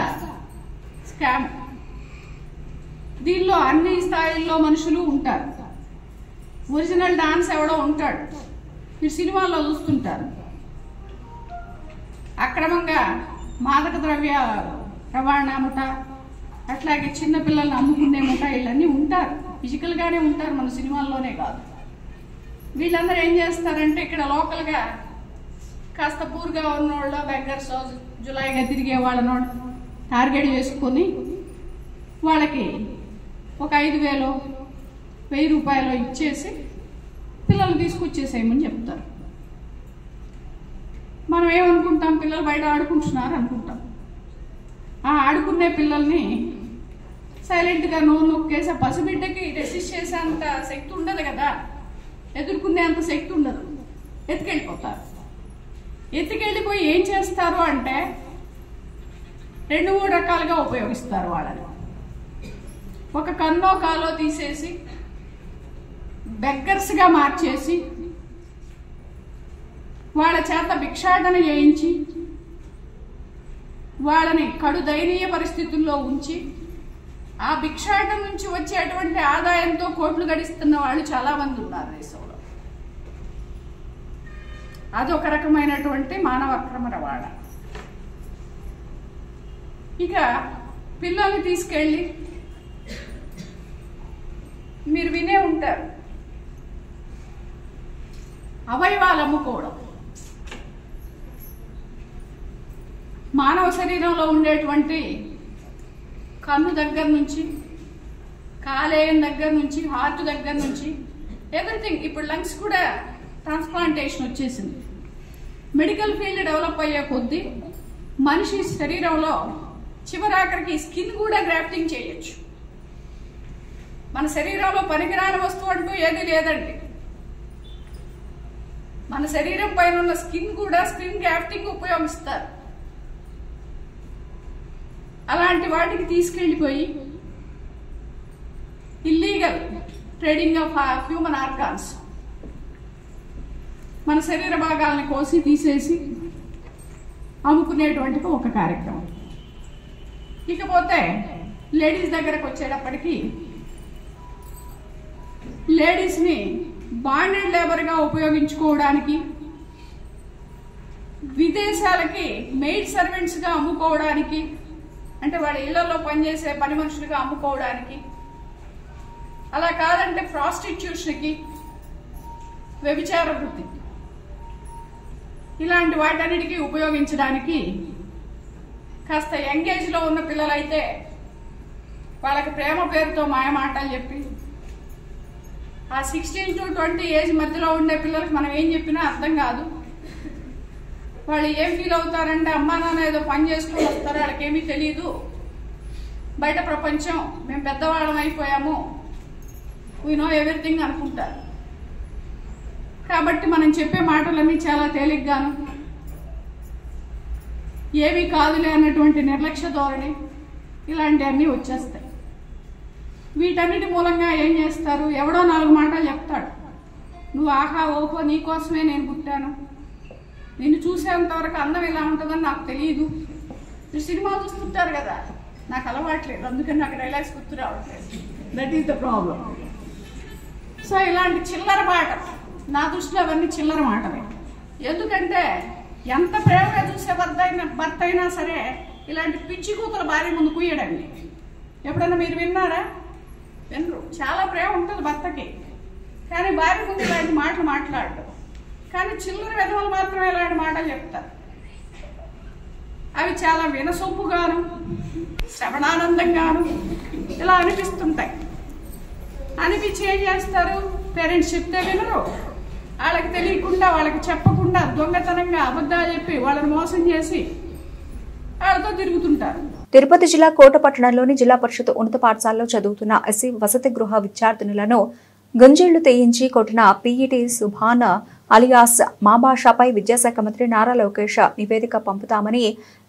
స్కామ్. దీనిలో అన్ని స్థాయిల్లో మనుషులు ఉంటారు. ఒరిజినల్ డాన్స్ ఎవడో ఉంటాడు, మీరు సినిమాల్లో చూస్తుంటారు. అక్రమంగా మాదక ద్రవ్య రవాణా ముఠ, అట్లాగే చిన్న పిల్లల్ని అమ్ముకునే ముఠ, వీళ్ళన్నీ ఉంటారు. ఫిజికల్గానే ఉంటారు, మన సినిమాల్లోనే కాదు. వీళ్ళందరూ ఏం చేస్తారంటే ఇక్కడ లోకల్గా కాస్త పూర్గా ఉన్నోళ్ళు, బెగ్గర్స్, జులాయిగా తిరిగే వాళ్ళను టార్గెట్ చేసుకొని వాళ్ళకి ఒక 5,000, 1,000 రూపాయలు ఇచ్చేసి పిల్లలు తీసుకొచ్చేసేయమని చెప్తారు. మనం ఏమనుకుంటాం, పిల్లలు బయట ఆడుకుంటున్నారు అనుకుంటాం. ఆ ఆడుకునే పిల్లల్ని సైలెంట్గా నోరు నొక్కేసి, పసిబిడ్డకి రెసిస్ట్ చేసేంత శక్తి ఉండదు కదా, ఎదుర్కొనే అంత శక్తి ఉండదు, ఎత్తుకెళ్ళిపోతారు. ఎత్తుకెళ్ళిపోయి ఏం చేస్తారు అంటే 2-3 రకాలుగా ఉపయోగిస్తారు వాళ్ళని. ఒక కన్నో కాలో తీసేసి బెగ్గర్స్గా మార్చేసి వాళ్ళ చేత భిక్షాటన చేయించి వాళ్ళని కడు దయనీయ పరిస్థితుల్లో ఉంచి ఆ భిక్షాటన నుంచి వచ్చేటువంటి ఆదాయంతో కోట్లు గడిస్తున్న వాళ్ళు చాలా మంది ఉన్నారు దేశంలో. అదొక రకమైనటువంటి మానవ అక్రమ రవాణా. ఇక పిల్లల్ని తీసుకెళ్ళి మీరు వినే ఉంటారు, అవయవాలు అమ్ముకోవడం. మానవ శరీరంలో ఉండేటువంటి కన్ను దగ్గర నుంచి, కాలేయం దగ్గర నుంచి, హార్ట్ దగ్గర నుంచి, ఎవ్రీథింగ్. ఇప్పుడు లంగ్స్ కూడా ట్రాన్స్ప్లాంటేషన్ వచ్చేసింది. మెడికల్ ఫీల్డ్ డెవలప్ అయ్యే కొద్దీ మనిషి శరీరంలో చివరాఖరికి స్కిన్ కూడా గ్రాఫ్టింగ్ చేయొచ్చు. మన శరీరంలో పనికిరాని వస్తువు అంటూ ఏది లేదండి. మన శరీరం పైన ఉన్న స్కిన్ కూడా స్కిన్ గ్రాఫ్టింగ్ ఉపయోగిస్తారు. అలాంటి వాటికి తీసుకెళ్లిపోయి illegal trading of human organs, మన శరీర భాగాలను కోసి తీసేసి అమ్ముకునేటువంటి ఒక కార్యక్రమం. ఇకపోతే లేడీస్ దగ్గరకు వచ్చేటప్పటికి లేడీస్ని బాండెడ్ లేబర్గా ఉపయోగించుకోవడానికి, విదేశాలకి మెయిడ్ సర్వెంట్స్గా అమ్ముకోవడానికి, అంటే వాళ్ళ ఇళ్లలో పనిచేసే పని మనుషులుగా అమ్ముకోవడానికి, అలా కాదంటే ప్రాస్టిట్యూషన్కి, వ్యభిచార వృత్తి, ఇలాంటి వాటన్నిటికీ ఉపయోగించడానికి కాస్త యంగేజ్లో ఉన్న పిల్లలైతే వాళ్ళకి ప్రేమ పేరుతో మాయమాటలు చెప్పి, ఆ 16 to 20 ఏజ్ మధ్యలో ఉండే పిల్లలకి మనం ఏం చెప్పినా అర్థం కాదు. వాళ్ళు ఏం ఫీల్ అవుతారంటే అమ్మా నాన్న ఏదో పని చేసుకుని వస్తారు, వాళ్ళకేమీ తెలియదు, బయట ప్రపంచం, మేము పెద్దవాళ్ళం అయిపోయాము, వీ నో ఎవ్రీథింగ్ అనుకుంటారు. కాబట్టి మనం చెప్పే మాటలన్నీ చాలా తేలిగ్గాను, ఏమీ కాదులే అన్నటువంటి నిర్లక్ష్య ధోరణి, ఇలాంటివన్నీ వచ్చేస్తాయి. వీటన్నిటి మూలంగా ఏం చేస్తారు, ఎవడో 4 మాటలు చెప్తాడు, నువ్వు ఆహా ఓహో నీకోసమే నేను పుట్టాను, నిన్ను చూసేంతవరకు అందం ఇలా ఉంటుందని నాకు తెలియదు. మీరు సినిమా చూస్తుంటారు కదా, నాకు అలవాట్లేదు, అందుకని నాకు డైలాగ్స్ గుర్తు రావట్లేదు. That is the problem. So ఇలాంటి చిల్లర మాట, నా దృష్టిలో అవన్నీ చిల్లర మాటలే. ఎందుకంటే ఎంత ప్రేమగా చూసే భర్త అయినా సరే ఇలాంటి పిచ్చి కూతుల భార్య ముందు కూయడండి. ఎప్పుడన్నా మీరు విన్నారా? వినరు. చాలా ప్రేమ ఉంటుంది భర్తకి, కానీ భార్య ముందు ఇలాంటి మాటలు మాట్లాడటం. కానీ చిల్లర విధవలు మాత్రమే ఇలాంటి మాటలు చెప్తారు. అవి చాలా వినసొంపుగాను, శ్రవణానందంగాను, ఇలా అనిపిస్తుంటాయి. అనిపించి ఏం చేస్తారు, పేరెంట్స్ చెప్తే వినరు, వాళ్ళకి తెలియకుండా వాళ్ళకి చెప్పకుండా దొంగతనంగా అబద్ధాలు చెప్పి వాళ్ళని మోసం చేసి వాళ్ళతో తిరుగుతుంటారు. తిరుపతి జిల్లా కోట పట్టణంలోని జిల్లా పరిషత్ ఉన్నత పాఠశాలలో చదువుతున్న ఎస్సీ వసతి గృహ విద్యార్థినులను గుంజీళ్లు తెయించి కొట్టిన పీఈటీ సుభాన్ అలియాస్ మాబాషాపై విద్యాశాఖ మంత్రి నారా లోకేష్ నివేదిక పంపుతామని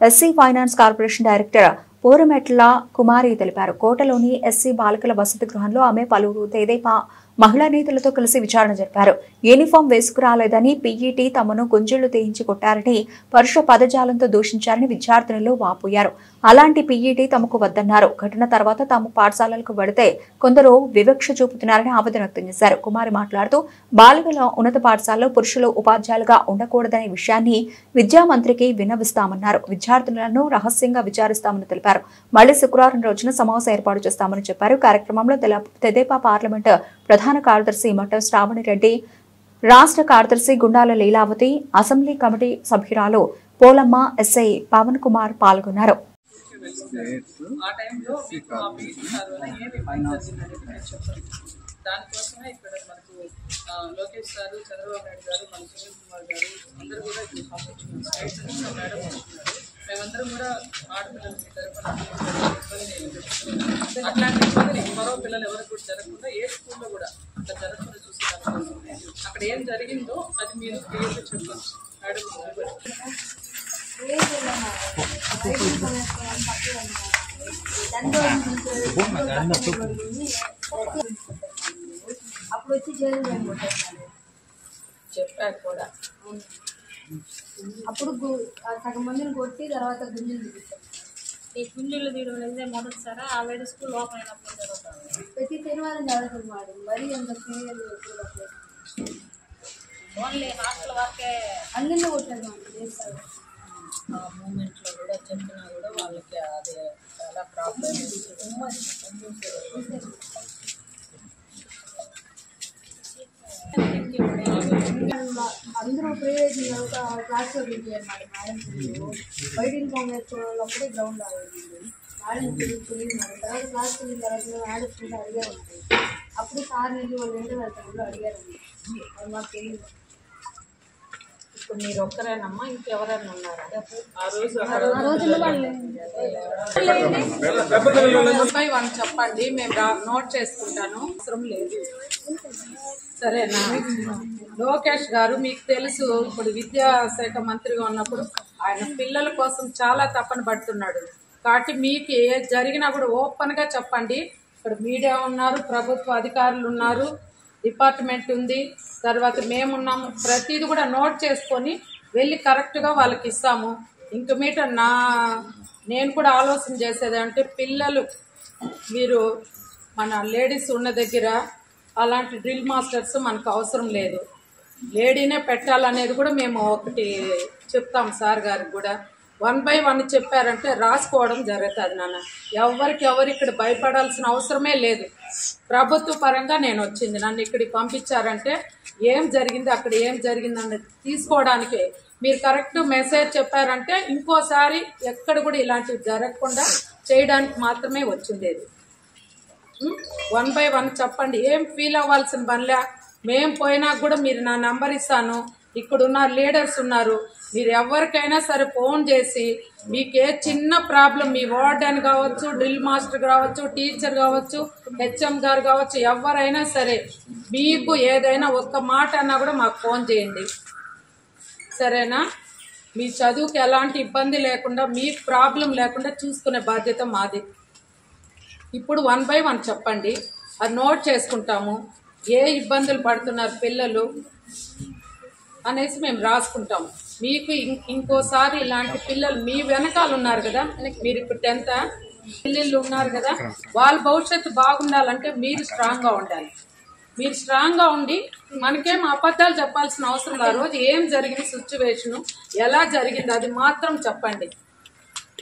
ఎస్సీ ఫైనాన్స్ కార్పొరేషన్ డైరెక్టర్ పోరమెట్ల కుమారి తెలిపారు. కోటలోని ఎస్సీ బాలికల వసతి గృహంలో ఆమె పలువురు తెదేపా మహిళా నేతలతో కలిసి విచారణ జరిపారు. యూనిఫామ్ వేసుకురాలేదని పీఈటీ తమను గుంజీళ్లు తెయించి కొట్టారని పరుష పదజాలంతో దూషించారని విద్యార్థినులు వాపోయారు. అలాంటి పీఈటీ తమకు వద్దన్నారు. ఘటన తర్వాత తాము పాఠశాలలకు వెడితే కొందరు వివక్ష చూపుతున్నారని ఆవేదన వ్యక్తం చేశారు. కుమారి మాట్లాడుతూ బాలికల ఉన్నత పాఠశాలలో పురుషులు ఉపాధ్యాయులుగా ఉండకూడదనే విషయాన్ని విద్యామంత్రికి విన్నవిస్తామన్నారు. విద్యార్థినులను రహస్యంగా విచారిస్తామని తెలిపారు. మళ్లీ శుక్రవారం రోజున సమావేశం ఏర్పాటు చేస్తామని చెప్పారు. కార్యక్రమంలో తెదేపా పార్లమెంటు ప్రధాన కార్యదర్శి మఠం శ్రావణిరెడ్డి, రాష్ట్ర కార్యదర్శి గుండాల లీలావతి, అసెంబ్లీ కమిటీ సభ్యురాలు పోలమ్మ, ఎస్ఐ పవన్ కుమార్ పాల్గొన్నారు. దానికోసమే ఇక్కడ మనకు లోకేష్ గారు, చంద్రబాబు నాయుడు గారు, మన సునీల్ కుమార్ గారు అందరూ కూడా ఇక్కడ పంపించుకున్నారు. సైట్ నుంచి మేడం వస్తున్నారు. మేమందరం కూడా ఆడపిల్లలకి అట్లాంటి ఇబ్బందులు మరో పిల్లలు ఎవరికి కూడా జరగకుండా ఏ స్కూల్లో కూడా అట్లా జరగకుండా చూసేదానికోసం అక్కడ ఏం జరిగిందో అది మీరు క్లియర్గా చెప్పచ్చు మేడం. అప్పుడు వచ్చి చెప్పాక కూడా అప్పుడు సగం మందిని కొట్టి తర్వాత గుంజులు దిగుతారు. ఈ గుంజులు తీయడం అనేది మొదటిసారా ఆల్రెడీ స్కూల్ ఓపెన్ అయినప్పుడు జరుగుతుంది. ప్రతి శనివారం జరుగుతుంది మేడం. మరీ అంత సీనియర్ ఓన్లీ హాస్టల్ వరకే అందరినీ కొట్టారు మేడం. చేస్తారు మూమెంట్లో కూడా చెప్పినా కూడా వాళ్ళకి అది చాలా ప్రాబ్లం. అందరూ ప్రైవేట్ క్లాస్లో దిగారు మేడం. బయట ఇన్ఫామ్ వేసుకోవాలప్పుడే గ్రౌండ్ ఆడేది మేడం. తెలియదు మేడం. తర్వాత క్లాస్కి వెళ్ళిన తర్వాత ఆడుకుంటే అడిగారు ఉంటాయి. అప్పుడు సార్ వెళ్ళి వాళ్ళు ఇంటి వెళ్తారు అడిగారు. అది మాకు తెలియదు. ఇప్పుడు మీరు ఒక్కరేనమ్మా, ఇంకెవరైనా ఉన్నారా? ఆ రోజు వాళ్ళు చెప్పండి, మేము నోట్ చేసుకుంటాను. అవసరం లేదు, సరేనా? లోకేష్ గారు మీకు తెలుసు, ఇప్పుడు విద్యాశాఖ మంత్రిగా ఉన్నప్పుడు ఆయన పిల్లల కోసం చాలా తపన పడుతున్నాడు. కాబట్టి మీకు ఏ జరిగినా కూడా ఓపెన్ గా చెప్పండి. ఇక్కడ మీడియా ఉన్నారు, ప్రభుత్వ అధికారులు ఉన్నారు, డిపార్ట్మెంట్ ఉంది, తర్వాత మేమున్నాము. ప్రతిదీ కూడా నోట్ చేసుకొని వెళ్ళి కరెక్ట్గా వాళ్ళకి ఇస్తాము. ఇంక మీట నేను కూడా ఆలోచన చేసేది అంటే పిల్లలు మీరు మన లేడీస్ ఉన్న దగ్గర అలాంటి డ్రిల్ మాస్టర్స్ మనకు అవసరం లేదు. లేడీనే పెట్టాలనేది కూడా మేము ఒకటి చెప్తాం సార్ గారికి కూడా. 1 by 1 చెప్పారంటే రాసుకోవడం జరుగుతుంది నాన్న. ఎవరు ఇక్కడ భయపడాల్సిన అవసరమే లేదు. ప్రభుత్వ పరంగా నేను వచ్చింది, నన్ను ఇక్కడికి పంపించారంటే ఏం జరిగింది, అక్కడ ఏం జరిగింది అన్నది తీసుకోవడానికి. మీరు కరెక్ట్ మెసేజ్ చెప్పారంటే ఇంకోసారి ఎక్కడ కూడా ఇలాంటివి జరగకుండా చేయడానికి మాత్రమే వచ్చిండేది. 1 by 1 చెప్పండి, ఏం ఫీల్ అవ్వాల్సిన పనిలే. మేము పోయినా కూడా మీరు నా నంబర్ ఇస్తాను, ఇక్కడున్న లీడర్స్ ఉన్నారు, మీరు ఎవరికైనా సరే ఫోన్ చేసి మీకు ఏ చిన్న ప్రాబ్లం, మీ వార్డెన్ కావచ్చు, డ్రిల్ మాస్టర్ కావచ్చు, టీచర్ కావచ్చు, హెచ్ఎం గారు కావచ్చు, ఎవరైనా సరే మీకు ఏదైనా ఒక్క మాట అన్నా కూడా మాకు ఫోన్ చేయండి, సరేనా? మీ చదువుకి ఎలాంటి ఇబ్బంది లేకుండా, మీకు ప్రాబ్లం లేకుండా చూసుకునే బాధ్యత మాది. ఇప్పుడు 1 by 1 చెప్పండి, అది నోట్ చేసుకుంటాము. ఏ ఇబ్బందులు పడుతున్నారు పిల్లలు అనేసి మేము రాసుకుంటాము. మీకు ఇంకోసారి ఇలాంటి పిల్లలు మీ వెనకాల ఉన్నారు కదా, మీరు ఇప్పుడు 10th పిల్లలు ఉన్నారు కదా, వాళ్ళ భవిష్యత్తు బాగుండాలంటే మీరు స్ట్రాంగ్గా ఉండాలి. మీరు స్ట్రాంగ్గా ఉండి మనకేం అబద్ధాలు చెప్పాల్సిన అవసరం లేదు. ఆ రోజు ఏం జరిగింది, సిచ్యువేషను ఎలా జరిగింది అది మాత్రం చెప్పండి.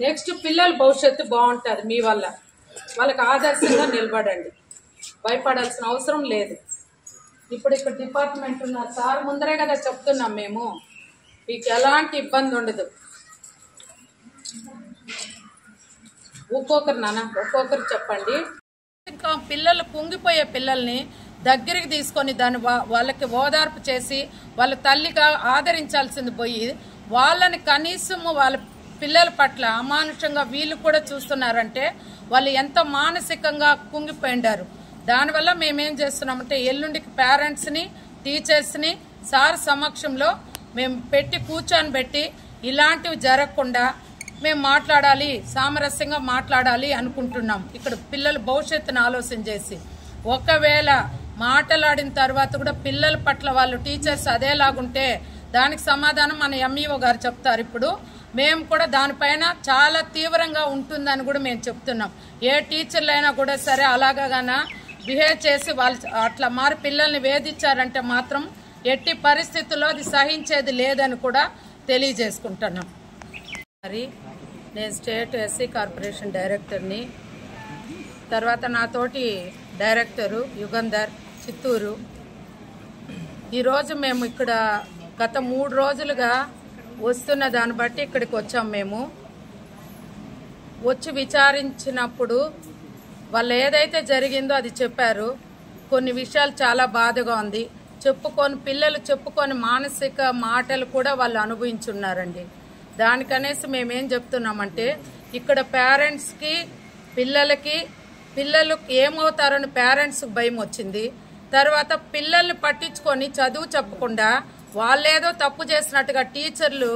నెక్స్ట్ పిల్లల భవిష్యత్తు బాగుంటుంది మీ వల్ల. వాళ్ళకి ఆదర్శంగా నిలబడండి, భయపడాల్సిన అవసరం లేదు. ఇప్పుడు ఇక్కడ డిపార్ట్మెంట్ ఉన్నారు సార్ ముందరే కదా చెప్తున్నాం మేము, మీకు ఎలాంటి ఇబ్బంది ఉండదు. ఒక్కొక్కరు నాన్న ఒక్కొక్కరు చెప్పండి. పిల్లలు కుంగిపోయే పిల్లల్ని దగ్గరికి తీసుకొని దాన్ని వాళ్ళకి ఓదార్పు చేసి వాళ్ళ తల్లిగా ఆదరించాల్సింది పోయి వాళ్ళని కనీసం వాళ్ళ పిల్లల పట్ల అమానుషంగా వీళ్ళు కూడా చూస్తున్నారంటే వాళ్ళు ఎంత మానసికంగా కుంగిపోయిండారు. దానివల్ల మేమేం చేస్తున్నామంటే ఎల్లుండికి పేరెంట్స్ని టీచర్స్ని సార్ సమక్షంలో మేము కూర్చొని పెట్టి ఇలాంటివి జరగకుండా మేము మాట్లాడాలి, సామరస్యంగా మాట్లాడాలి అనుకుంటున్నాం. ఇక్కడ పిల్లల భవిష్యత్తును ఆలోచన చేసి ఒకవేళ మాట్లాడిన తర్వాత కూడా పిల్లల పట్ల వాళ్ళు టీచర్స్ అదేలాగుంటే దానికి సమాధానం మన ఎంఈఓ గారు చెప్తారు. ఇప్పుడు మేము కూడా దానిపైన చాలా తీవ్రంగా ఉంటుందని కూడా మేము చెప్తున్నాం. ఏ టీచర్లైనా కూడా సరే అలాగానా బిహేవ్ చేసి వాళ్ళు అట్లా మారి పిల్లల్ని వేధించారంటే మాత్రం ఎట్టి పరిస్థితుల్లో అది సహించేది లేదని కూడా తెలియజేసుకుంటున్నాం. మరి నేను స్టేట్ ఎస్సీ కార్పొరేషన్ డైరెక్టర్ని, తర్వాత నాతోటి డైరెక్టరు యుగంధర్ చిత్తూరు. ఈరోజు మేము ఇక్కడ గత 3 రోజులుగా వస్తున్న దాన్ని బట్టి ఇక్కడికి వచ్చాం. మేము వచ్చి విచారించినప్పుడు వాళ్ళు ఏదైతే జరిగిందో అది చెప్పారు. కొన్ని విషయాలు చాలా బాధగా ఉంది. పిల్లలు చెప్పుకొని మానసిక మాటలు కూడా వాళ్ళు అనుభవించున్నారండి. దానికనేసి మేమేం చెప్తున్నామంటే ఇక్కడ పేరెంట్స్కి పిల్లలు ఏమవుతారని పేరెంట్స్ భయం వచ్చింది. తర్వాత పిల్లల్ని పట్టించుకొని చదువు చెప్పకుండా వాళ్ళేదో తప్పు చేసినట్టుగా టీచర్లు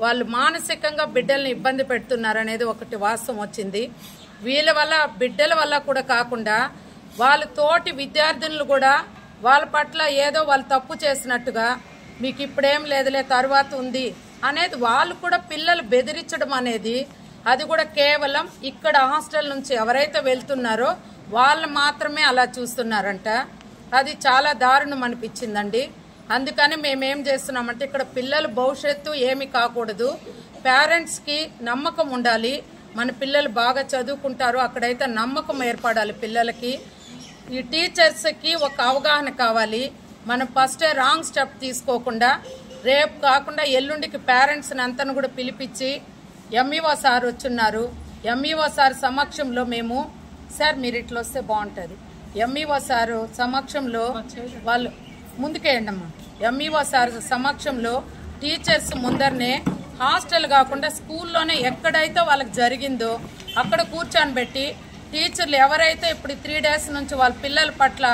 వాళ్ళు మానసికంగా బిడ్డల్ని ఇబ్బంది పెడుతున్నారనేది ఒకటి వాస్తవం వచ్చింది. వీళ్ళ వల్ల బిడ్డల వల్ల కూడా కాకుండా వాళ్ళ తోటి విద్యార్థులు కూడా వాళ్ళ పట్ల ఏదో వాళ్ళు తప్పు చేసినట్టుగా మీకు ఇప్పుడేం లేదులే తర్వాత ఉంది అనేది వాళ్ళు కూడా పిల్లలు బెదిరించడం అనేది అది కూడా కేవలం ఇక్కడ హాస్టల్ నుంచి ఎవరైతే వెళ్తున్నారో వాళ్ళు మాత్రమే అలా చూస్తున్నారంట. అది చాలా దారుణం అనిపించిందండి. అందుకని మేమేం చేస్తున్నామంటే ఇక్కడ పిల్లల భవిష్యత్తు ఏమి కాకూడదు, పేరెంట్స్కి నమ్మకం ఉండాలి, మన పిల్లలు బాగా చదువుకుంటారు, అక్కడైతే నమ్మకం ఏర్పడాలి పిల్లలకి. ఈ టీచర్స్కి ఒక అవగాహన కావాలి. మనం ఫస్టే రాంగ్ స్టెప్ తీసుకోకుండా రేపు కాకుండా ఎల్లుండికి పేరెంట్స్ని అంతను కూడా పిలిపించి ఎంఈఓ సార్ వచ్చున్నారు. ఎంఈఓ సార్ సమక్షంలో మేము సార్ మీరు ఇట్లా వస్తే బాగుంటుంది. ఎంఈఓ సార్ సమక్షంలో వాళ్ళు ముందుకేయండమ్మా. ఎంఈఓ సార్ సమక్షంలో టీచర్స్ ముందరనే హాస్టల్ కాకుండా స్కూల్లోనే ఎక్కడైతే వాళ్ళకి జరిగిందో అక్కడ కూర్చొని పెట్టి టీచర్లు ఎవరైతే ఇప్పుడు 3 days నుంచి వాళ్ళ పిల్లల పట్ల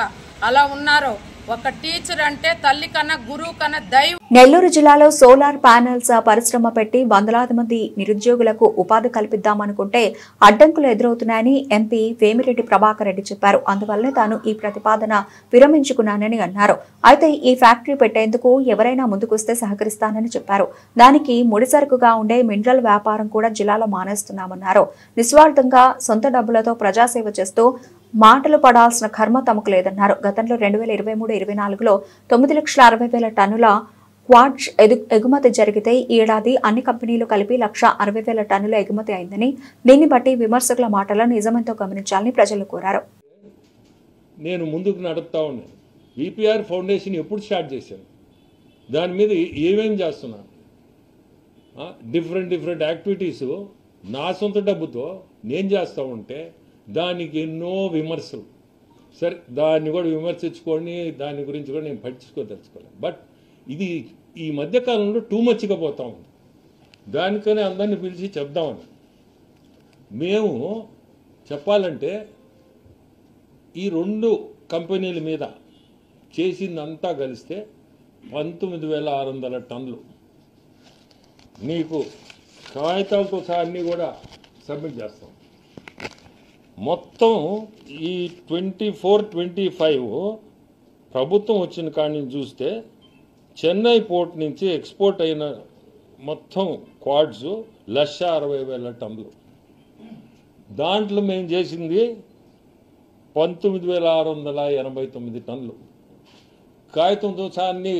అలా ఉన్నారో ఒక టీచర్ అంటే తల్లి కన్నా గురువు కన్నా దైవం. నెల్లూరు జిల్లాలో సోలార్ ప్యానెల్స్ పరిశ్రమ పెట్టి వందలాది మంది నిరుద్యోగులకు ఉపాధి కల్పిద్దామనుకుంటే అడ్డంకులు ఎదురవుతున్నాయని ఎంపీ వేమిరెడ్డి ప్రభాకర్ రెడ్డి చెప్పారు. అందువల్లనే తాను ఈ ప్రతిపాదన విరమించుకున్నానని అన్నారు. అయితే ఈ ఫ్యాక్టరీ పెట్టేందుకు ఎవరైనా ముందుకొస్తే సహకరిస్తానని చెప్పారు. దానికి ముడిసరుకుగా ఉండే మినరల్ వ్యాపారం కూడా జిల్లాలో మానేస్తున్నామన్నారు. నిస్వార్థంగా సొంత డబ్బులతో ప్రజాసేవ చేస్తూ మాటలు పడాల్సిన కర్మ తమకు లేదన్నారు. గతంలో 2023-24లో 9,60,000 టన్నుల క్వాడ్జ్ ఎగుమతి జరిగితే ఈ ఏడాది అన్ని కంపెనీలు కలిపి 1,60,000 టన్నుల ఎగుమతి అయిందని, దీన్ని బట్టి విమర్శకుల మాటలను నిజమెంతో గమనించాలని ప్రజలు కోరారు. నేను ముందుకు నడుపుతా ఉన్నాను. విపిఆర్ ఫౌండేషన్ ఎప్పుడు స్టార్ట్ చేశాను, దాని మీద ఏమేమి చేస్తున్నాను, డిఫరెంట్ యాక్టివిటీస్ నా సొంత డబ్బుతో నేను చేస్తూ ఉంటే దానికి ఎన్నో విమర్శలు. సరే దాన్ని కూడా విమర్శించుకొని దాని గురించి కూడా నేను పట్టించుకోదలుచుకోలేదు. బట్ ఇది ఈ మధ్యకాలంలో టూ మచ్గా పోతా ఉంది. దానికనే అందరినీ పిలిచి చెప్దామని మేము చెప్పాలంటే ఈ 2 కంపెనీల మీద చేసిందంతా కలిస్తే 19,600 టన్నులు నీకు కాగితాలతో సహా అన్నీ కూడా సబ్మిట్ చేస్తాం. మొత్తం ఈ 24-25 ప్రభుత్వం వచ్చిన కాడి నుంచి చూస్తే చెన్నై పోర్ట్ నుంచి ఎక్స్పోర్ట్ అయిన మొత్తం క్వాడ్స్ 1,60,000 టన్నులు. దాంట్లో మేము చేసింది 19,689 టన్నులు. కాగితంతో సహా అన్ని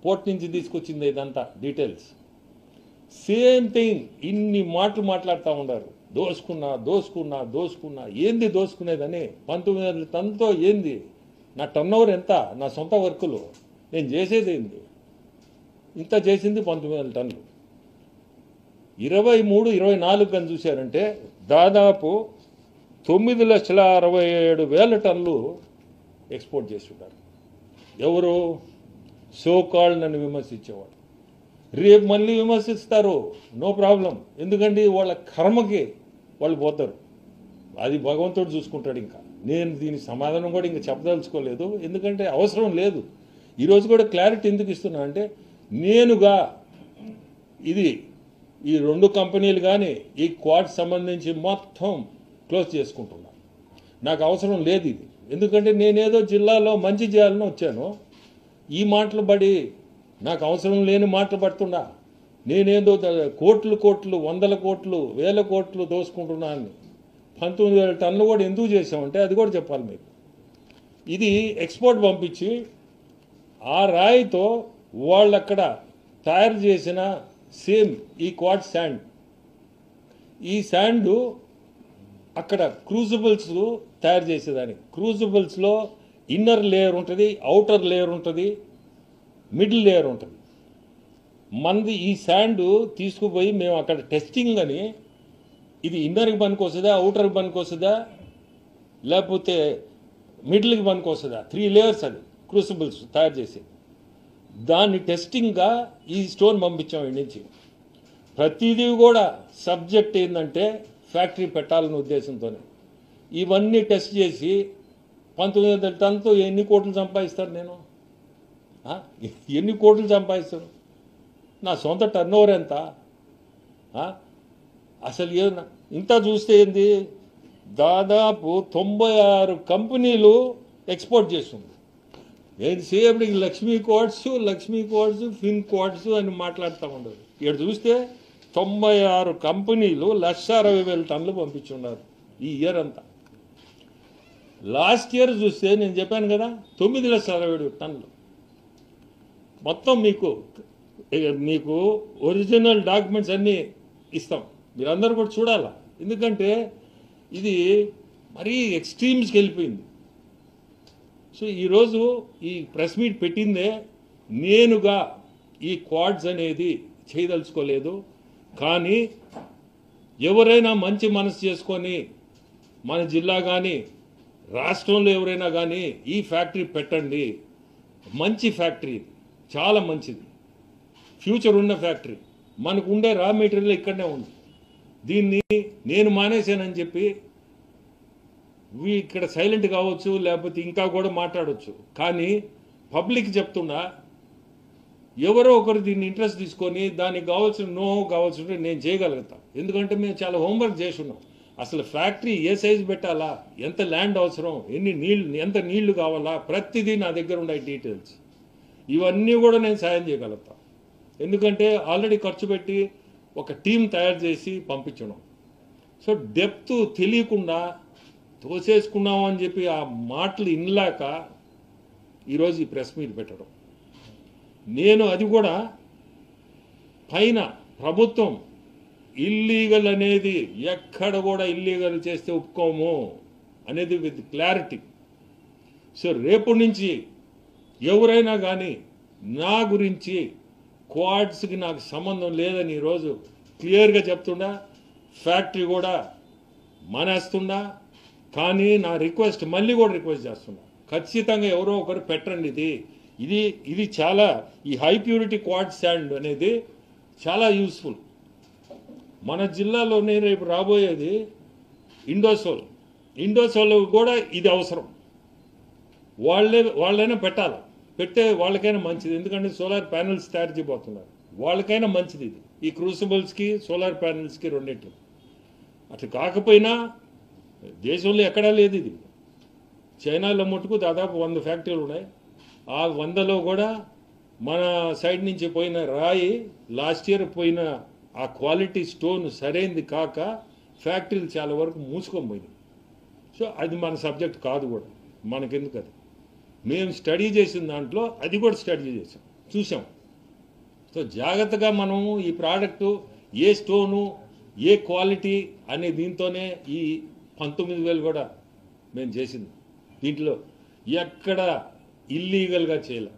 పోర్ట్ నుంచి తీసుకొచ్చింది ఇదంతా డీటెయిల్స్. సేమ్ థింగ్ ఇన్ని మాటలు మాట్లాడుతూ ఉన్నారు. దోసుకున్నా ఏంది దోసుకునేదని. 19,000 టన్నులతో ఏంది నా టర్న్ ఓవర్ ఎంత, నా సొంత వర్కులు నేను చేసేది ఏంది, ఇంత చేసింది 19,000 టన్నులు. 23-24 కానీ చూశారంటే దాదాపు 9,67,000 టన్నులు ఎక్స్పోర్ట్ చేసి ఉన్నారు. ఎవరు? సోకాల్డ్ నన్ను విమర్శించేవాడు. రేపు మళ్ళీ విమర్శిస్తారు, నో ప్రాబ్లం. ఎందుకంటే వాళ్ళ కర్మకి వాళ్ళు పోతారు, అది భగవంతుడు చూసుకుంటాడు. ఇంకా నేను దీని సమాధానం కూడా ఇంకా చెప్పదలుచుకోలేదు, ఎందుకంటే అవసరం లేదు. ఈరోజు కూడా క్లారిటీ ఎందుకు ఇస్తున్నా అంటే, నేనుగా ఇది ఈ 2 కంపెనీలు కానీ ఈ క్వాడ్ సంబంధించి మొత్తం క్లోజ్ చేసుకుంటున్నా. నాకు అవసరం లేదు ఇది, ఎందుకంటే నేనేదో జిల్లాలో మంచి చేయాలని వచ్చాను. ఈ మాటలు పడి నాకు అవసరం లేని మాటలు పడుతున్నా. నేనేదో కోట్లు 100 కోట్లు 1000 కోట్లు దోసుకుంటున్నా అని. 19,000 టన్నులు కూడా ఎందుకు చేసామంటే అది కూడా చెప్పాలి మీకు. ఇది ఎక్స్పోర్ట్ పంపించి ఆ రాయితో వాళ్ళు అక్కడ తయారు చేసిన సేమ్ ఈ క్వాడ్ శాండ్, ఈ శాండ్ అక్కడ క్రూజిబుల్స్ తయారు చేసేదానికి. క్రూజిబుల్స్లో ఇన్నర్ లేయర్ ఉంటుంది, అవుటర్ లేయర్ ఉంటుంది, మిడిల్ లేయర్ ఉంటుంది. మనది ఈ శాండ్ తీసుకుపోయి మేము అక్కడ టెస్టింగ్ అని, ఇది ఇన్నర్కి పనికి వస్తుందా, అవుటర్కి పనికి వస్తుందా, లేకపోతే మిడిల్కి పనికి వస్తుందా, 3 లేయర్స్ అది క్రూసిబుల్స్ తయారు చేసి, దాన్ని టెస్టింగ్గా ఈ స్టోన్ పంపించాం ఇంటి నుంచి. ప్రతిదీ కూడా సబ్జెక్ట్ ఏంటంటే ఫ్యాక్టరీ పెట్టాలనే ఉద్దేశంతోనే ఇవన్నీ టెస్ట్ చేసి 19,000 టన్నుతో ఎన్ని కోట్లు సంపాదిస్తారు? నేను ఎన్ని కోట్లు సంపాదిస్తాను? నా సొంత టర్న్ ఓవర్ ఎంత? అసలు ఇంత చూస్తే ఏంది, దాదాపు 96 కంపెనీలు ఎక్స్పోర్ట్ చేస్తుంది. ఎంతసేపటికి లక్ష్మీ కోడ్స్ ఫిన్ కోడ్స్ అని మాట్లాడుతూ ఉండదు. ఇక్కడ చూస్తే 96 కంపెనీలు 1,60,000 టన్నులు పంపించున్నారు ఈ ఇయర్ అంతా. లాస్ట్ ఇయర్ చూస్తే నేను చెప్పాను కదా 9,60,000 టన్నులు. మొత్తం మీకు ఒరిజినల్ డాక్యుమెంట్స్ అన్నీ ఇస్తాం, మీరందరూ కూడా చూడాలా. ఎందుకంటే ఇది మరీ ఎక్స్ట్రీమ్స్కి వెళ్ళిపోయింది. సో ఈరోజు ఈ ప్రెస్ మీట్ పెట్టిందే నేనుగా ఈ క్వాడ్స్ అనేది చేయదలుచుకోలేదు. కానీ ఎవరైనా మంచి మనసు చేసుకొని మన జిల్లా కానీ రాష్ట్రంలో ఎవరైనా కానీ ఈ ఫ్యాక్టరీ పెట్టండి. మంచి ఫ్యాక్టరీ, చాలా మంచిది, ఫ్యూచర్ ఉన్న ఫ్యాక్టరీ. మనకు ఉండే రా మెటీరియల్ ఇక్కడనే ఉంది. దీన్ని నేను మానేశానని చెప్పి ఇక్కడ సైలెంట్ కావచ్చు, లేకపోతే ఇంకా కూడా మాట్లాడవచ్చు. కానీ పబ్లిక్ చెప్తున్నా, ఎవరో ఒకరు దీన్ని ఇంట్రెస్ట్ తీసుకొని దానికి కావాల్సిన నేను చేయగలుగుతా. ఎందుకంటే మేము చాలా హోంవర్క్ చేసి ఉన్నాం. అసలు ఫ్యాక్టరీ ఏ సైజు పెట్టాలా, ఎంత ల్యాండ్ అవసరం, ఎంత నీళ్లు కావాలా, ప్రతిదీ నా దగ్గర ఉన్నాయి డీటెయిల్స్. ఇవన్నీ కూడా నేను సాయం చేయగలుగుతా. ఎందుకంటే ఆల్రెడీ ఖర్చు పెట్టి ఒక టీం తయారు చేసి పంపించడం. సో డెప్త్ తెలియకుండా తోసేసుకున్నాం అని చెప్పి ఆ మాటలు ఇన్లాక ఈరోజు ఈ ప్రెస్ మీట్ పెట్టడం. నేను అది కూడా పైన ప్రభుత్వం ఇల్లీగల్ అనేది ఎక్కడ కూడా ఇల్లీగల్ చేస్తే ఒప్పుకోము అనేది విత్ క్లారిటీ. సో రేపటి నుంచి ఎవరైనా కానీ నా గురించి క్వాడ్స్కి నాకు సంబంధం లేదని ఈరోజు క్లియర్గా చెప్తుండా. ఫ్యాక్టరీ కూడా మానేస్తుండా. కానీ నా రిక్వెస్ట్ మళ్ళీ కూడా రిక్వెస్ట్ చేస్తున్నా, ఖచ్చితంగా ఎవరో ఒకరు పెట్టండి. ఇది చాలా ఈ హై ప్యూరిటీ క్వాడ్ శాండ్ అనేది చాలా యూస్ఫుల్. మన జిల్లాలోనే రేపు రాబోయేది ఇండోసోల్ కూడా ఇది అవసరం. వాళ్ళైనా పెట్టాలి, పెట్టే వాళ్ళకైనా మంచిది. ఎందుకంటే సోలార్ ప్యానెల్స్ తయారు చేయబోతున్నారు, వాళ్ళకైనా మంచిది ఇది. ఈ క్రూసిబుల్స్కి సోలార్ ప్యానెల్స్కి రెండింటి. అట్లా కాకపోయినా దేశంలో ఎక్కడా లేదు ఇది. చైనాలో మటుకు దాదాపు 100 ఫ్యాక్టరీలు ఉన్నాయి. ఆ 100లో కూడా మన సైడ్ నుంచి పోయిన రాయి లాస్ట్ ఇయర్ పోయిన ఆ క్వాలిటీ స్టోన్ సరైనది కాక ఫ్యాక్టరీలు చాలా వరకు మూసుకొని పోయినాయి. సో అది మన సబ్జెక్ట్ కాదు కూడా, మనకెందుకు. అది మేము స్టడీ చేసిన దాంట్లో అది కూడా స్టడీ చేసాం, చూసాం. సో జాగ్రత్తగా మనం ఈ ప్రోడక్టు ఏ స్టోను ఏ క్వాలిటీ అనే దీంతోనే ఈ 19,000 కూడా మేము చేసింది. దీంట్లో ఎక్కడ ఇల్లీగల్గా చేయలే,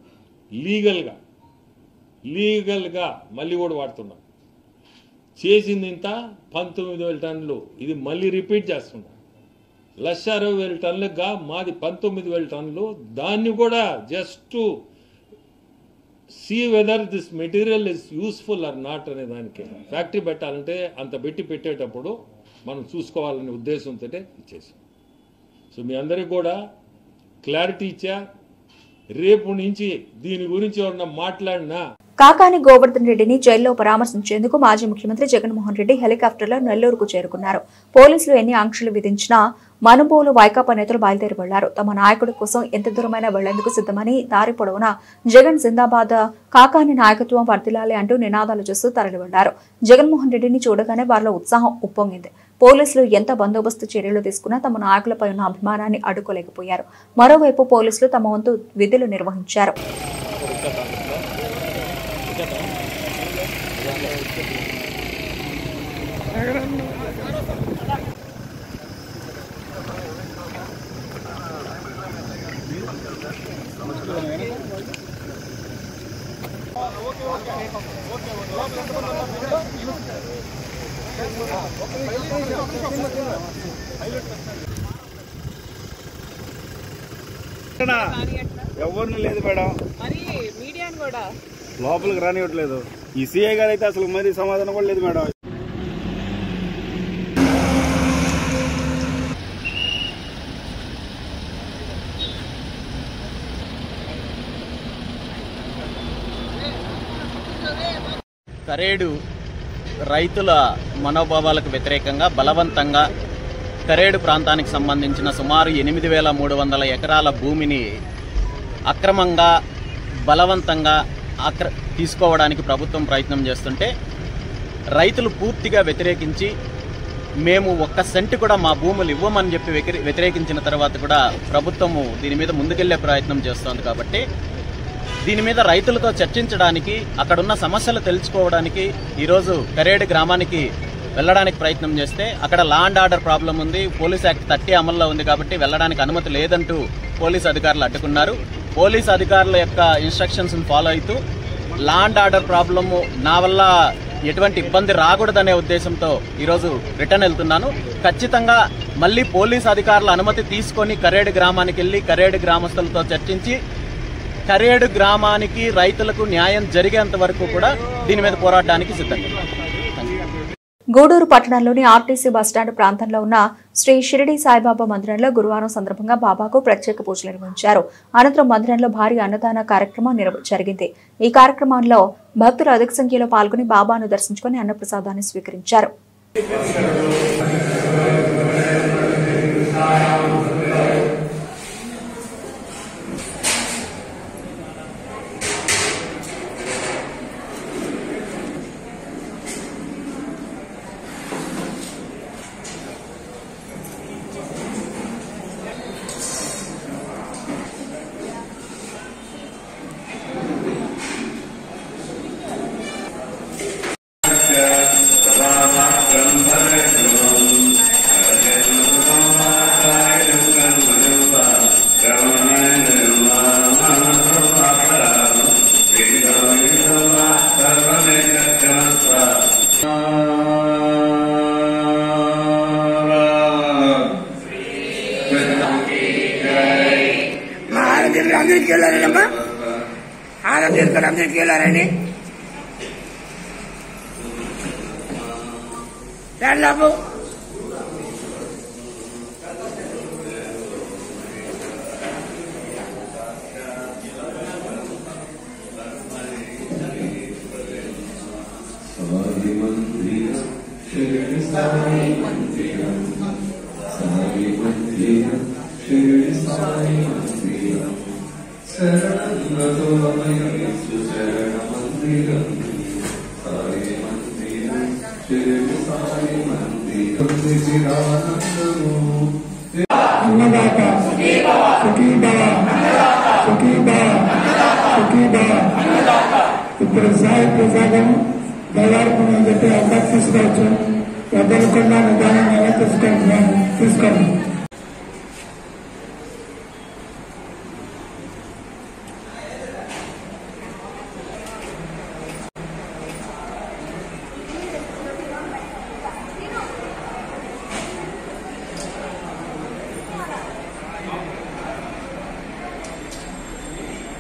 లీగల్గా మళ్ళీ కూడా వాడుతున్నాం. చేసింది ఇంత 19,000 టన్నులు. ఇది మళ్ళీ రిపీట్ చేస్తున్నాం. 1,60,000 టన్నులుగా మాది 19,000 టన్నులు. దాన్ని కూడా just to see whether this material is useful or not అనే దానికి ఫ్యాక్టరీ పెట్టాలంటే అంత పెట్టేటప్పుడు మనం చూసుకోవాలనే ఉద్దేశంతో ఇచ్చేసాం. సో మీ అందరికీ కూడా క్లారిటీ ఇచ్చా. రేపు నుంచి దీని గురించి ఎవరన్నా మాట్లాడినా కాకాని గోవర్ధన్ రెడ్డిని జైల్లో పరామర్శించేందుకు మాజీ ముఖ్యమంత్రి జగన్మోహన్ రెడ్డి హెలికాప్టర్లో నెల్లూరుకు చేరుకున్నారు. పోలీసులు ఎన్ని ఆంక్షలు విధించినా మనుబోలు వైకాపా నేతలు బయలుదేరి వెళ్లారు. తమ నాయకుడి కోసం ఎంత దూరమైనా వెళ్లేందుకు సిద్ధమని దారి పొడవునా జగన్ జిందాబాద్, కాకాని నాయకత్వం వర్ధిల్లాలి అంటూ నినాదాలు చేస్తూ తరలి వెళ్లారు. జగన్మోహన్ రెడ్డిని చూడగానే వారిలో ఉత్సాహం ఉప్పొంగింది. పోలీసులు ఎంత బందోబస్తు చర్యలు తీసుకున్నా తమ నాయకులపై ఉన్న అభిమానాన్ని అడ్డుకోలేకపోయారు. మరోవైపు పోలీసులు తమ వంతు విధులు నిర్వహించారు. ఎవరిని లేదు మేడం, మీడియాని కూడా లోపలికి రానివ్వట్లేదు. ఈ సిఐ గారు అయితే అసలు మరి సమాధానం కూడా లేదు మేడం. కరేడు రైతుల మనోభావాలకు వ్యతిరేకంగా బలవంతంగా కరేడు ప్రాంతానికి సంబంధించిన సుమారు 8,300 ఎకరాల భూమిని అక్రమంగా బలవంతంగా తీసుకోవడానికి ప్రభుత్వం ప్రయత్నం చేస్తుంటే రైతులు పూర్తిగా వ్యతిరేకించి మేము 1 సెంటు కూడా మా భూములు ఇవ్వమని చెప్పి వ్యతిరేకించిన తర్వాత కూడా ప్రభుత్వము దీని మీద ముందుకెళ్లే ప్రయత్నం చేస్తోంది. కాబట్టి దీని మీద రైతులతో చర్చించడానికి, అక్కడున్న సమస్యలు తెలుసుకోవడానికి ఈరోజు కరేడు గ్రామానికి వెళ్ళడానికి ప్రయత్నం చేస్తే అక్కడ లా అండ్ ఆర్డర్ ప్రాబ్లం ఉంది, పోలీస్ యాక్ట్ 30 అమల్లో ఉంది కాబట్టి వెళ్ళడానికి అనుమతి లేదంటూ పోలీసు అధికారులు అడ్డుకున్నారు. పోలీసు అధికారుల యొక్క ఇన్స్ట్రక్షన్స్ ఫాలో అవుతూ లా అండ్ ఆర్డర్ ప్రాబ్లము నా వల్ల ఎటువంటి ఇబ్బంది రాకూడదనే ఉద్దేశంతో ఈరోజు రిటర్న్ వెళ్తున్నాను. ఖచ్చితంగా మళ్ళీ పోలీసు అధికారుల అనుమతి తీసుకొని కరేడు గ్రామానికి వెళ్ళి కరేడు గ్రామస్తులతో చర్చించి కరేడు గ్రామానికి రైతులకు న్యాయం జరిగేంత వరకు కూడా దీని మీద పోరాడడానికి సిద్ధంగా. గూడూరు పట్టణంలోని ఆర్టీసీ బస్టాండ్ ప్రాంతంలో ఉన్న శ్రీ షిరిడి సాయిబాబా మందిరంలో గురువారం సందర్భంగా బాబాకు ప్రత్యేక పూజలు నిర్వహించారు. అనంతరం మందిరంలో భారీ అన్నదాన కార్యక్రమం జరిగింది. ఈ కార్యక్రమంలో భక్తులు అధిక సంఖ్యలో పాల్గొని బాబాను దర్శించుకుని అన్నప్రసాదాన్ని స్వీకరించారు. అందరికి వెళ్ళారమ్మా, ఆరోగ్యం అందరికి వెళ్ళారండి. లాభు ఇప్పుడు సాయి ప్రసాదం దళార్పణ అని చెప్పి అందరు తీసుకోవచ్చు. ఎవరికన్నా నిదానంగా తీసుకోండి.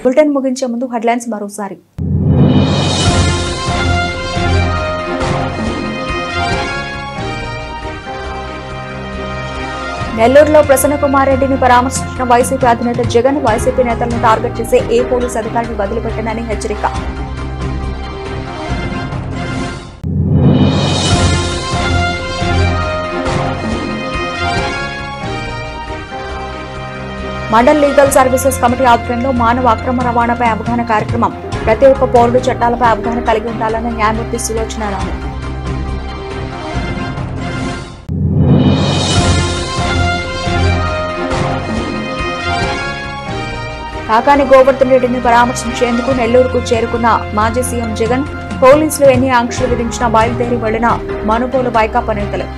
బులెటిన్ ముగించే ముందు హెడ్లైన్స్ మరోసారి. నెల్లూరులో ప్రసన్నకుమార్ రెడ్డిని పరామర్శించిన వైసీపీ అధినేత జగన్, వైసీపీ నేతలను టార్గెట్ చేసే ఏ పోలీసు అధికారిని వదిలిపెట్టనని హెచ్చరిక. మండల్ లీగల్ సర్వీసెస్ కమిటీ ఆధ్వర్యంలో మానవ అక్రమ రవాణాపై అవగాహన కార్యక్రమం. ప్రతి ఒక్క పౌరుడు చట్టాలపై అవగాహన కలిగి ఉండాలని న్యాయమూర్తి సులోచన రాణి. కాకాని గోవర్ధన్ రెడ్డిని పరామర్శించేందుకు నెల్లూరుకు చేరుకున్న మాజీ సీఎం జగన్, పోలీసులు ఎన్ని ఆంక్షలు విధించినా బయలుదేరి వెళ్లిన మనుబోలు వైకాపా నేతలు.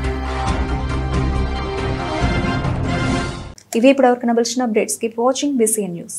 ఇవి ఇప్పటివరకు నిలిచిన updates. Keep watching BCN news.